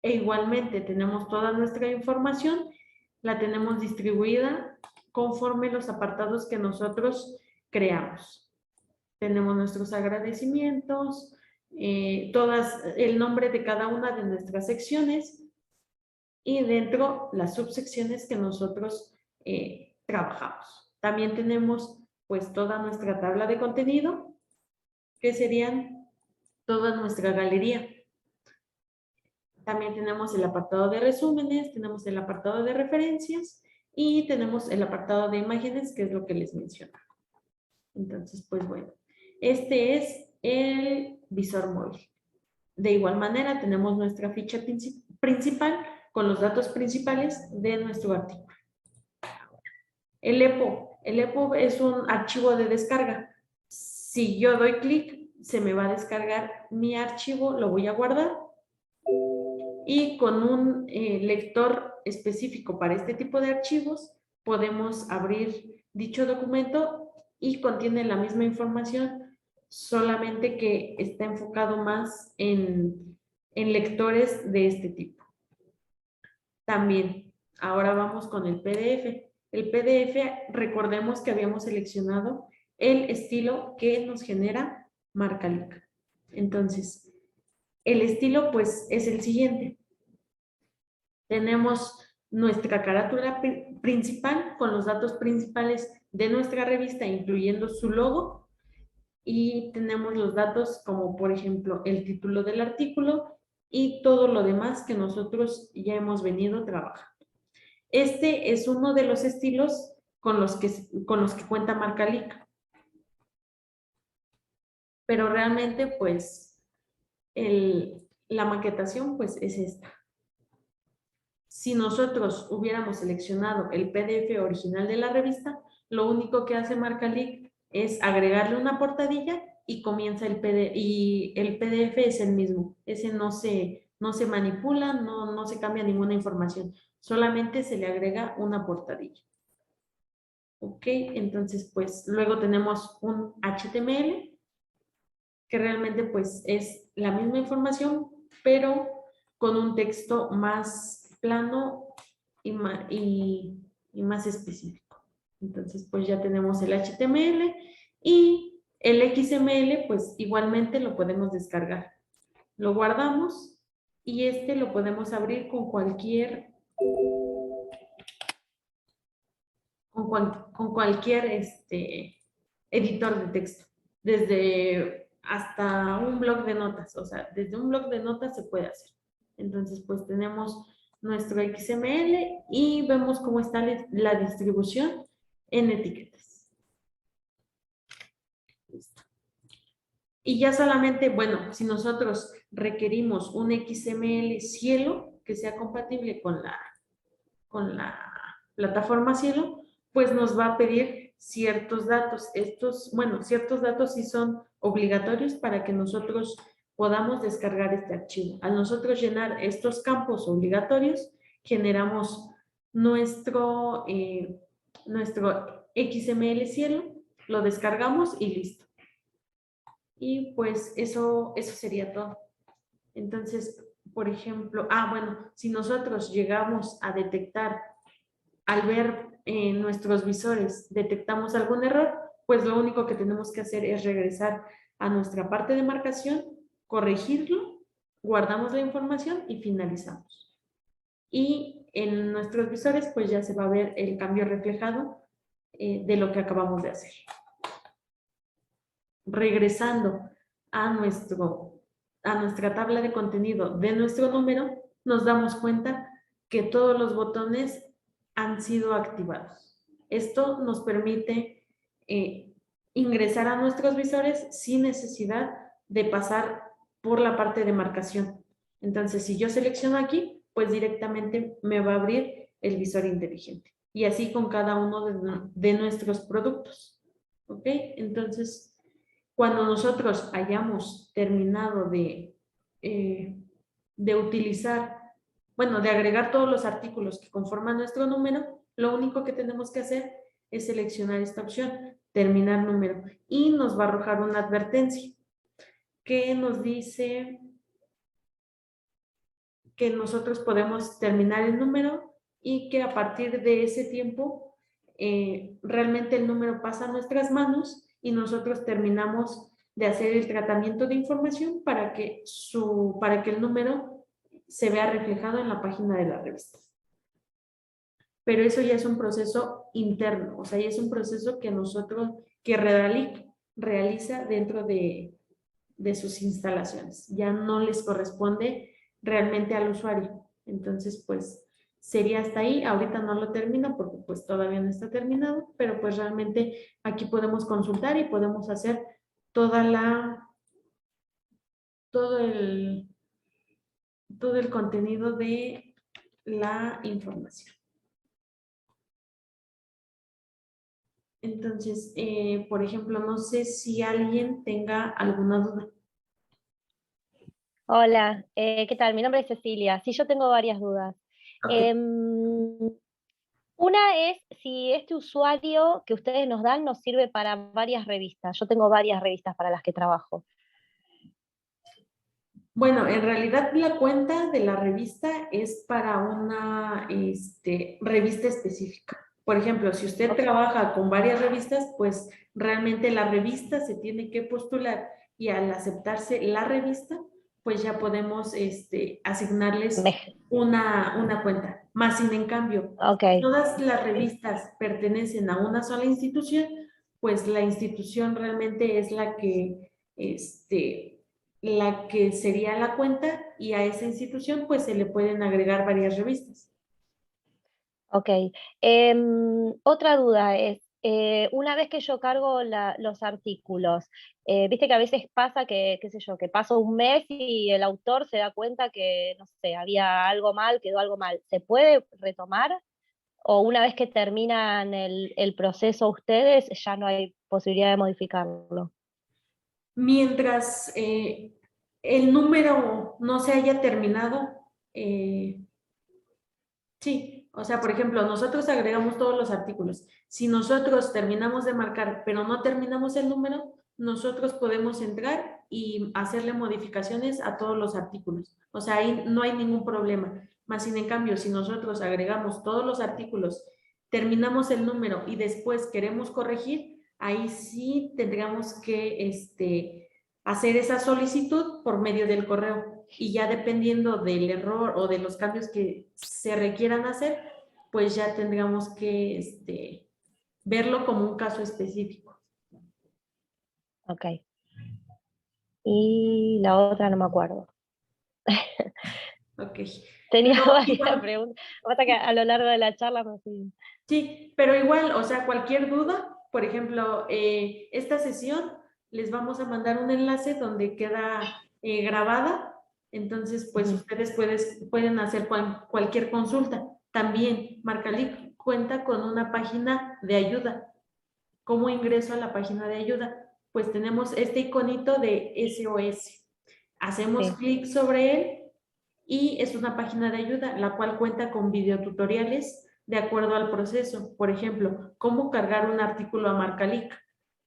E igualmente tenemos toda nuestra información, la tenemos distribuida conforme los apartados que nosotros creamos. Tenemos nuestros agradecimientos, el nombre de cada una de nuestras secciones y dentro las subsecciones que nosotros trabajamos. También tenemos pues toda nuestra tabla de contenido, que serían toda nuestra galería. También tenemos el apartado de resúmenes, tenemos el apartado de referencias y tenemos el apartado de imágenes, que es lo que les mencionaba. Entonces, pues bueno, este es el visor móvil. De igual manera, tenemos nuestra ficha principal con los datos principales de nuestro artículo. El EPUB es un archivo de descarga. Si yo doy clic, se me va a descargar mi archivo, lo voy a guardar. Y con un lector específico para este tipo de archivos, podemos abrir dicho documento y contiene la misma información, solamente que está enfocado más en lectores de este tipo. También, ahora vamos con el PDF. El PDF, recordemos que habíamos seleccionado el estilo que nos genera Marcalic. Entonces, el estilo pues es el siguiente. Tenemos nuestra carátula principal con los datos principales de nuestra revista, incluyendo su logo, y tenemos los datos como por ejemplo el título del artículo y todo lo demás que nosotros ya hemos venido trabajando. Este es uno de los estilos con los que cuenta Marcalic. Pero realmente pues la maquetación pues es esta. Si nosotros hubiéramos seleccionado el PDF original de la revista, lo único que hace Marcalic es agregarle una portadilla y comienza el PDF, y el PDF es el mismo. Ese no se manipula, no se cambia ninguna información, solamente se le agrega una portadilla. Ok, entonces pues luego tenemos un HTML, que realmente pues es la misma información, pero con un texto más plano y más específico. Entonces, pues ya tenemos el HTML y El XML, pues igualmente lo podemos descargar. Lo guardamos y este lo podemos abrir con cualquier editor de texto, desde hasta un blog de notas, o sea, desde un blog de notas se puede hacer. Entonces, pues tenemos nuestro XML y vemos cómo está la distribución en etiquetas. Listo. Y ya solamente, bueno, si nosotros requerimos un XML Cielo que sea compatible con la plataforma Cielo, pues nos va a pedir ciertos datos. Ciertos datos sí son obligatorios para que nosotros podamos descargar este archivo. Al nosotros llenar estos campos obligatorios, generamos nuestro XML Cielo, lo descargamos y listo. Y pues eso sería todo. Entonces, por ejemplo, si nosotros llegamos a detectar, al ver en nuestros visores, detectamos algún error, pues lo único que tenemos que hacer es regresar a nuestra parte de marcación, corregirlo, guardamos la información y finalizamos. Y en nuestros visores, pues ya se va a ver el cambio reflejado de lo que acabamos de hacer. Regresando a nuestra tabla de contenido de nuestro número, nos damos cuenta que todos los botones han sido activados. Esto nos permite ingresar a nuestros visores sin necesidad de pasar por la parte de marcación. Entonces, si yo selecciono aquí, pues directamente me va a abrir el visor inteligente. Y así con cada uno de nuestros productos. ¿Ok? Entonces, cuando nosotros hayamos terminado de utilizar, de agregar todos los artículos que conforman nuestro número, lo único que tenemos que hacer es seleccionar esta opción, terminar número, y nos va a arrojar una advertencia que nos dice que nosotros podemos terminar el número y que a partir de ese tiempo realmente el número pasa a nuestras manos y nosotros terminamos de hacer el tratamiento de información para que el número se vea reflejado en la página de la revista. Pero eso ya es un proceso interno, o sea, ya es un proceso que Redalic realiza dentro de sus instalaciones. Ya no les corresponde realmente al usuario. Entonces, pues, sería hasta ahí. Ahorita no lo termino porque pues todavía no está terminado, pero pues realmente aquí podemos consultar y podemos hacer todo el contenido de la información. Entonces, por ejemplo, no sé si alguien tenga alguna duda. Hola, ¿qué tal? Mi nombre es Cecilia. Sí, yo tengo varias dudas. Okay. Una es si este usuario que ustedes nos dan nos sirve para varias revistas. Yo tengo varias revistas para las que trabajo. Bueno, en realidad la cuenta de la revista es para una revista específica. Por ejemplo, si usted trabaja con varias revistas, pues realmente la revista se tiene que postular y al aceptarse la revista, pues ya podemos asignarles una cuenta. Más sin en cambio, todas las revistas pertenecen a una sola institución, pues la institución realmente es la que sería la cuenta y a esa institución pues se le pueden agregar varias revistas. Ok. Otra duda es, una vez que yo cargo los artículos, viste que a veces pasa que, qué sé yo, que pasó un mes y el autor se da cuenta que, no sé, había algo mal, quedó algo mal. ¿Se puede retomar? ¿O una vez que terminan el proceso ustedes, ya no hay posibilidad de modificarlo? Mientras el número no se haya terminado, sí, o sea, por ejemplo, nosotros agregamos todos los artículos. Si nosotros terminamos de marcar, pero no terminamos el número, nosotros podemos entrar y hacerle modificaciones a todos los artículos. O sea, ahí no hay ningún problema. Más sin en cambio, si nosotros agregamos todos los artículos, terminamos el número y después queremos corregir, ahí sí tendríamos que hacer esa solicitud por medio del correo. Y ya dependiendo del error o de los cambios que se requieran hacer, pues ya tendríamos que verlo como un caso específico. Ok. Y la otra no me acuerdo. Ok. Tenía Pero varias igual, preguntas. Pasa que a lo largo de la charla me fui. sí, pero igual, o sea, cualquier duda, por ejemplo, esta sesión les vamos a mandar un enlace donde queda grabada, entonces pues Ujú. ustedes pueden hacer cualquier consulta. También Marcalic cuenta con una página de ayuda. ¿Cómo ingreso a la página de ayuda? Pues tenemos este iconito de SOS. Hacemos Sí. clic sobre él y es una página de ayuda, la cual cuenta con videotutoriales de acuerdo al proceso. Por ejemplo, cómo cargar un artículo a Marcalic.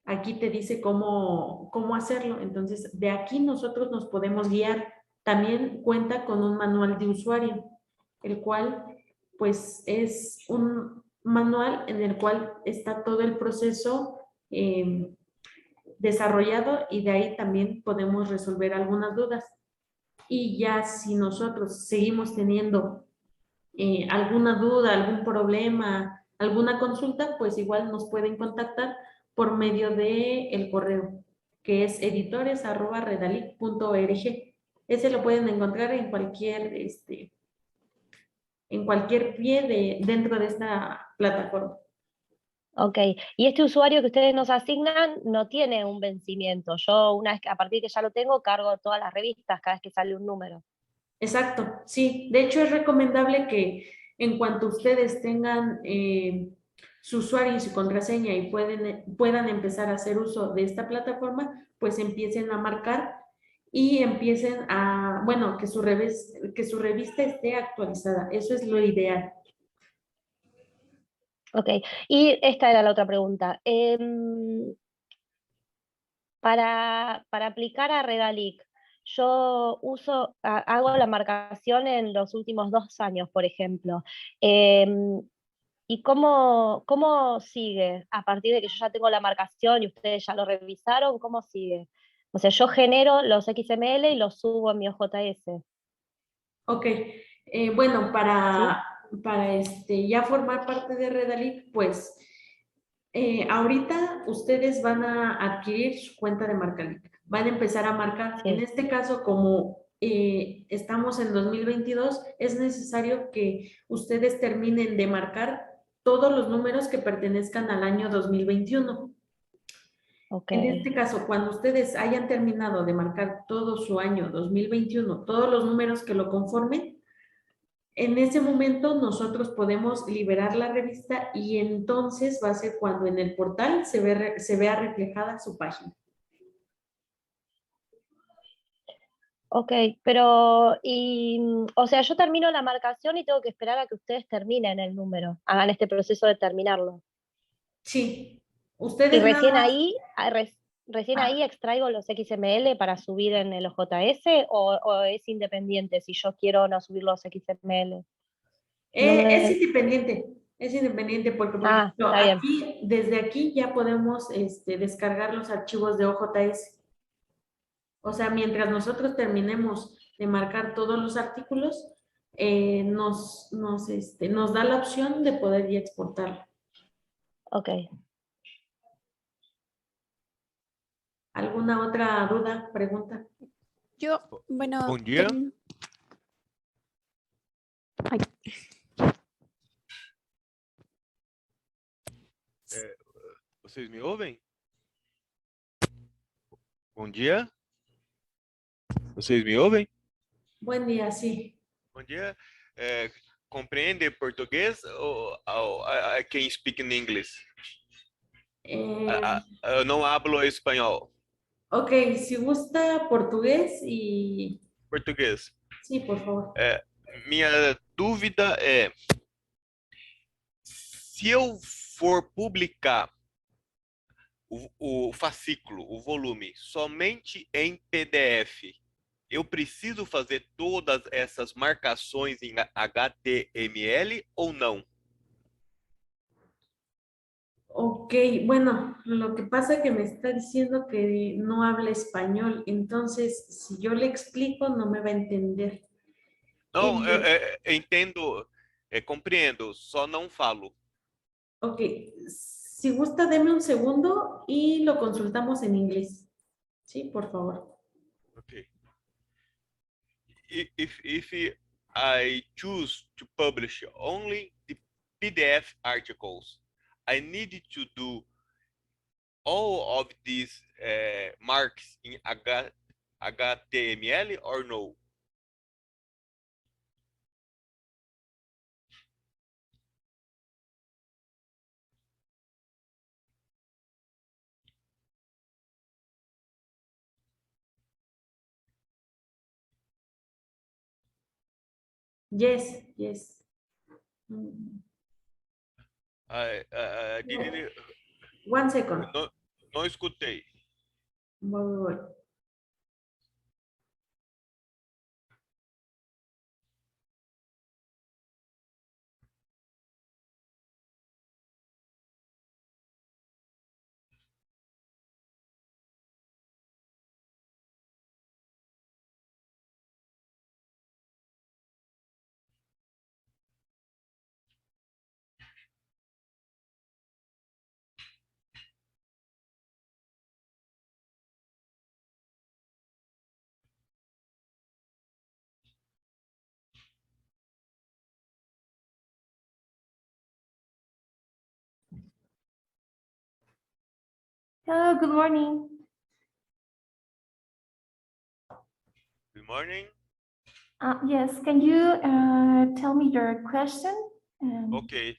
Aquí te dice cómo hacerlo. Entonces, de aquí nosotros nos podemos guiar. También cuenta con un manual de usuario, el cual, pues, es un manual en el cual está todo el proceso desarrollado y de ahí también podemos resolver algunas dudas. Y ya si nosotros seguimos teniendo alguna duda, algún problema, alguna consulta, pues igual nos pueden contactar por medio de el correo, que es editores@redalic.org. Ese lo pueden encontrar en cualquier pie dentro de esta plataforma. Ok. Y este usuario que ustedes nos asignan no tiene un vencimiento. Yo, una vez que, a partir que ya lo tengo, cargo todas las revistas cada vez que sale un número. Exacto, sí. De hecho, es recomendable que en cuanto ustedes tengan su usuario y su contraseña y puedan empezar a hacer uso de esta plataforma, pues empiecen a marcar y empiecen bueno, que su revista esté actualizada. Eso es lo ideal. Ok. Y esta era la otra pregunta. Para aplicar a Redalic, yo hago la marcación en los últimos 2 años, por ejemplo. Em, ¿Y cómo sigue? A partir de que yo ya tengo la marcación y ustedes ya lo revisaron, ¿cómo sigue? O sea, yo genero los XML y los subo a mi OJS, Ok, bueno, ¿sí? para ya formar parte de Redalic, pues ahorita ustedes van a adquirir su cuenta de Marcalic, van a empezar a marcar. En Sí. este caso, como estamos en 2022, es necesario que ustedes terminen de marcar todos los números que pertenezcan al año 2021. Ok. En este caso, cuando ustedes hayan terminado de marcar todo su año 2021, todos los números que lo conformen, en ese momento nosotros podemos liberar la revista y entonces va a ser cuando en el portal se vea reflejada su página. Ok, pero, o sea, yo termino la marcación y tengo que esperar a que ustedes terminen el número, hagan este proceso de terminarlo. Sí, Y ustedes nada recién más. ahí, recién ahí extraigo los XML para subir en el OJS o es independiente si yo quiero no subir los XML. No me... Es independiente porque, por Ah, ejemplo, está bien. desde aquí ya podemos descargar los archivos de OJS. O sea, mientras nosotros terminemos de marcar todos los artículos, nos da la opción de poder ya exportarlo. Ok. ¿Alguna otra duda, pregunta? Yo, bueno, Bom dia. Ay, Vocês me ouvem? Bom dia. Vocês me ouvem? Buen día, sí. Bom dia. Compreende português ou I can speak in English? Eh, Eu não hablo espanhol. ok, si gusta portugués y... Português. Sí, por favor. Minha dúvida é, se eu for publicar o fascículo, o volume, somente em PDF, eu preciso fazer todas essas marcações em HTML ou não? Ok, bueno, lo que pasa es que me está diciendo que no habla español, entonces si yo le explico no me va a entender. Não, Eh, entendo, compreendo, só não falo. ok, si gusta, deme un segundo y lo consultamos en inglés. Sí, por favor. Okay. If I choose to publish only the PDF articles, I need to do all of these marks in HTML or no? Yes, yes. Mm, I didn't, One second. não escutei. Voy. Hello, good morning. Good morning. Yes, can you tell me your question? Okay,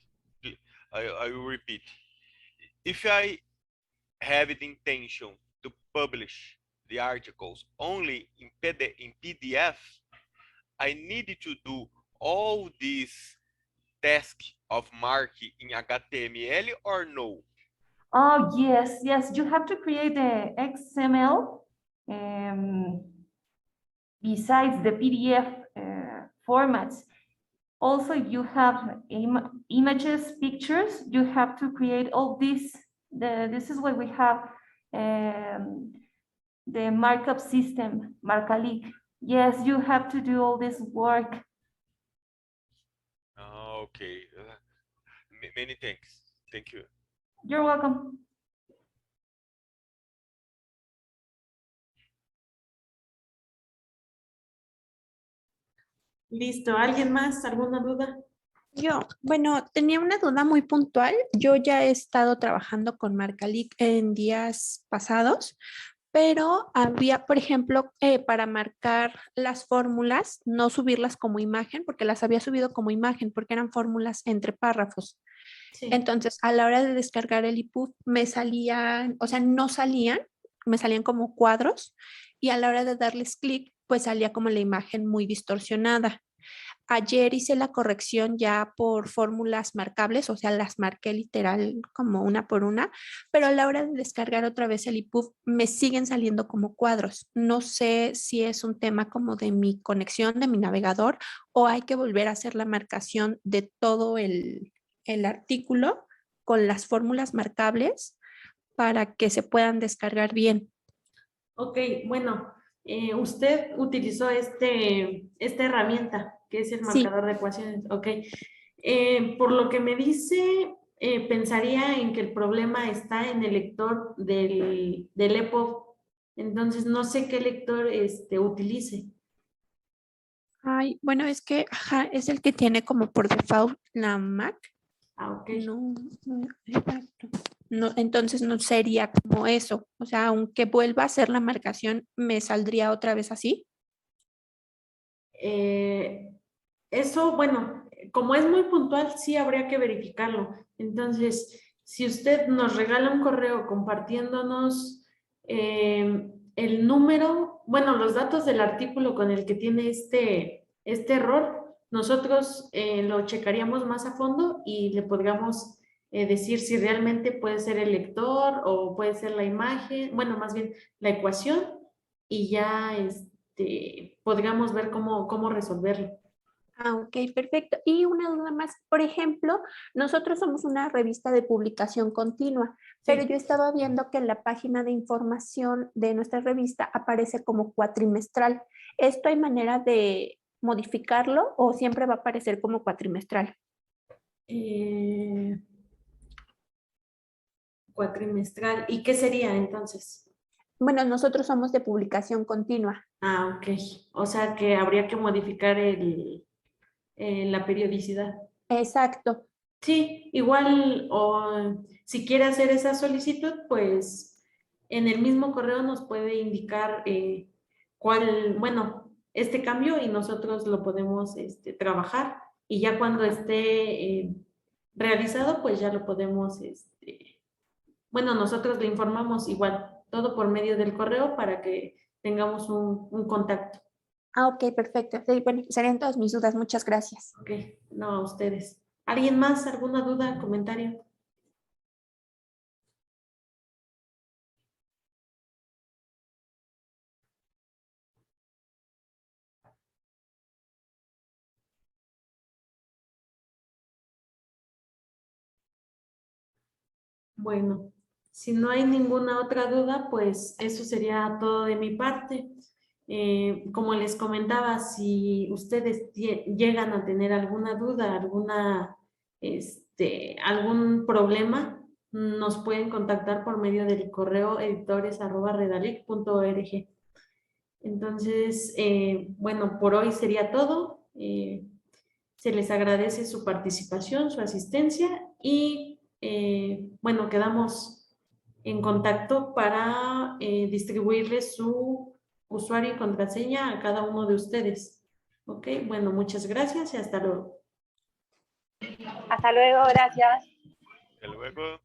I will repeat. If I have the intention to publish the articles only in PDF, I need to do all these tasks of marking in HTML or no? Oh, yes, yes, you have to create the XML besides the PDF formats. Also, you have images, pictures, you have to create all this. This is what we have, the markup system, Markalik. Yes, you have to do all this work. Okay, many thanks. Thank you. You're welcome. Listo. ¿Alguien más? ¿Alguna duda? Yo, bueno, tenía una duda muy puntual. Yo ya he estado trabajando con Marcalic en días pasados, pero había, por ejemplo, para marcar las fórmulas, no subirlas como imagen, porque las había subido como imagen, porque eran fórmulas entre párrafos. Sí. Entonces, a la hora de descargar el EPUB, me salían, o sea, no salían, me salían como cuadros, y a la hora de darles clic, pues salía como la imagen muy distorsionada. Ayer hice la corrección ya por fórmulas marcables, o sea, las marqué literal como una por una, pero a la hora de descargar otra vez el EPUB me siguen saliendo como cuadros. No sé si es un tema como de mi conexión, de mi navegador, o hay que volver a hacer la marcación de todo el artículo con las fórmulas marcables para que se puedan descargar bien. Ok, bueno, usted utilizó esta herramienta, que es el Sí. marcador de ecuaciones. Ok. Por lo que me dice, pensaría en que el problema está en el lector del EPUB. Entonces, no sé qué lector utilice. Ay, bueno, es que ajá, es el que tiene como por default la Mac. Ah, ok. No, exacto. No, entonces no sería como eso. O sea, aunque vuelva a hacer la marcación, ¿me saldría otra vez así? Eso, bueno, como es muy puntual, sí habría que verificarlo. Entonces, si usted nos regala un correo compartiéndonos el número, bueno, los datos del artículo con el que tiene este error, nosotros lo checaríamos más a fondo y le podríamos decir si realmente puede ser el lector o puede ser la imagen, bueno, más bien la ecuación, y ya podríamos ver cómo resolverlo. Ah, ok, perfecto. Y una duda más, por ejemplo, nosotros somos una revista de publicación continua, pero Sí. yo estaba viendo que en la página de información de nuestra revista aparece como cuatrimestral. ¿Esto hay manera de modificarlo o siempre va a aparecer como cuatrimestral? Cuatrimestral. ¿Y qué sería entonces? Bueno, nosotros somos de publicación continua. Ah, ok. O sea que habría que modificar la periodicidad. Exacto. Sí, igual, o si quiere hacer esa solicitud, pues en el mismo correo nos puede indicar bueno, este cambio y nosotros lo podemos trabajar y ya cuando esté realizado, pues ya lo podemos, bueno, nosotros le informamos igual, todo por medio del correo para que tengamos un contacto. Ah, ok, perfecto. Sí, bueno, serían todas mis dudas. Muchas gracias. Ok, no a ustedes. ¿Alguien más? ¿Alguna duda, comentario? Bueno, si no hay ninguna otra duda, pues eso sería todo de mi parte. Como les comentaba, si ustedes llegan a tener alguna duda, algún problema, nos pueden contactar por medio del correo editores@redalic.org. Entonces, bueno, por hoy sería todo. Se les agradece su participación, su asistencia y, bueno, quedamos en contacto para distribuirles su usuario y contraseña a cada uno de ustedes. Ok, bueno, muchas gracias y hasta luego. Hasta luego, gracias. Hasta luego.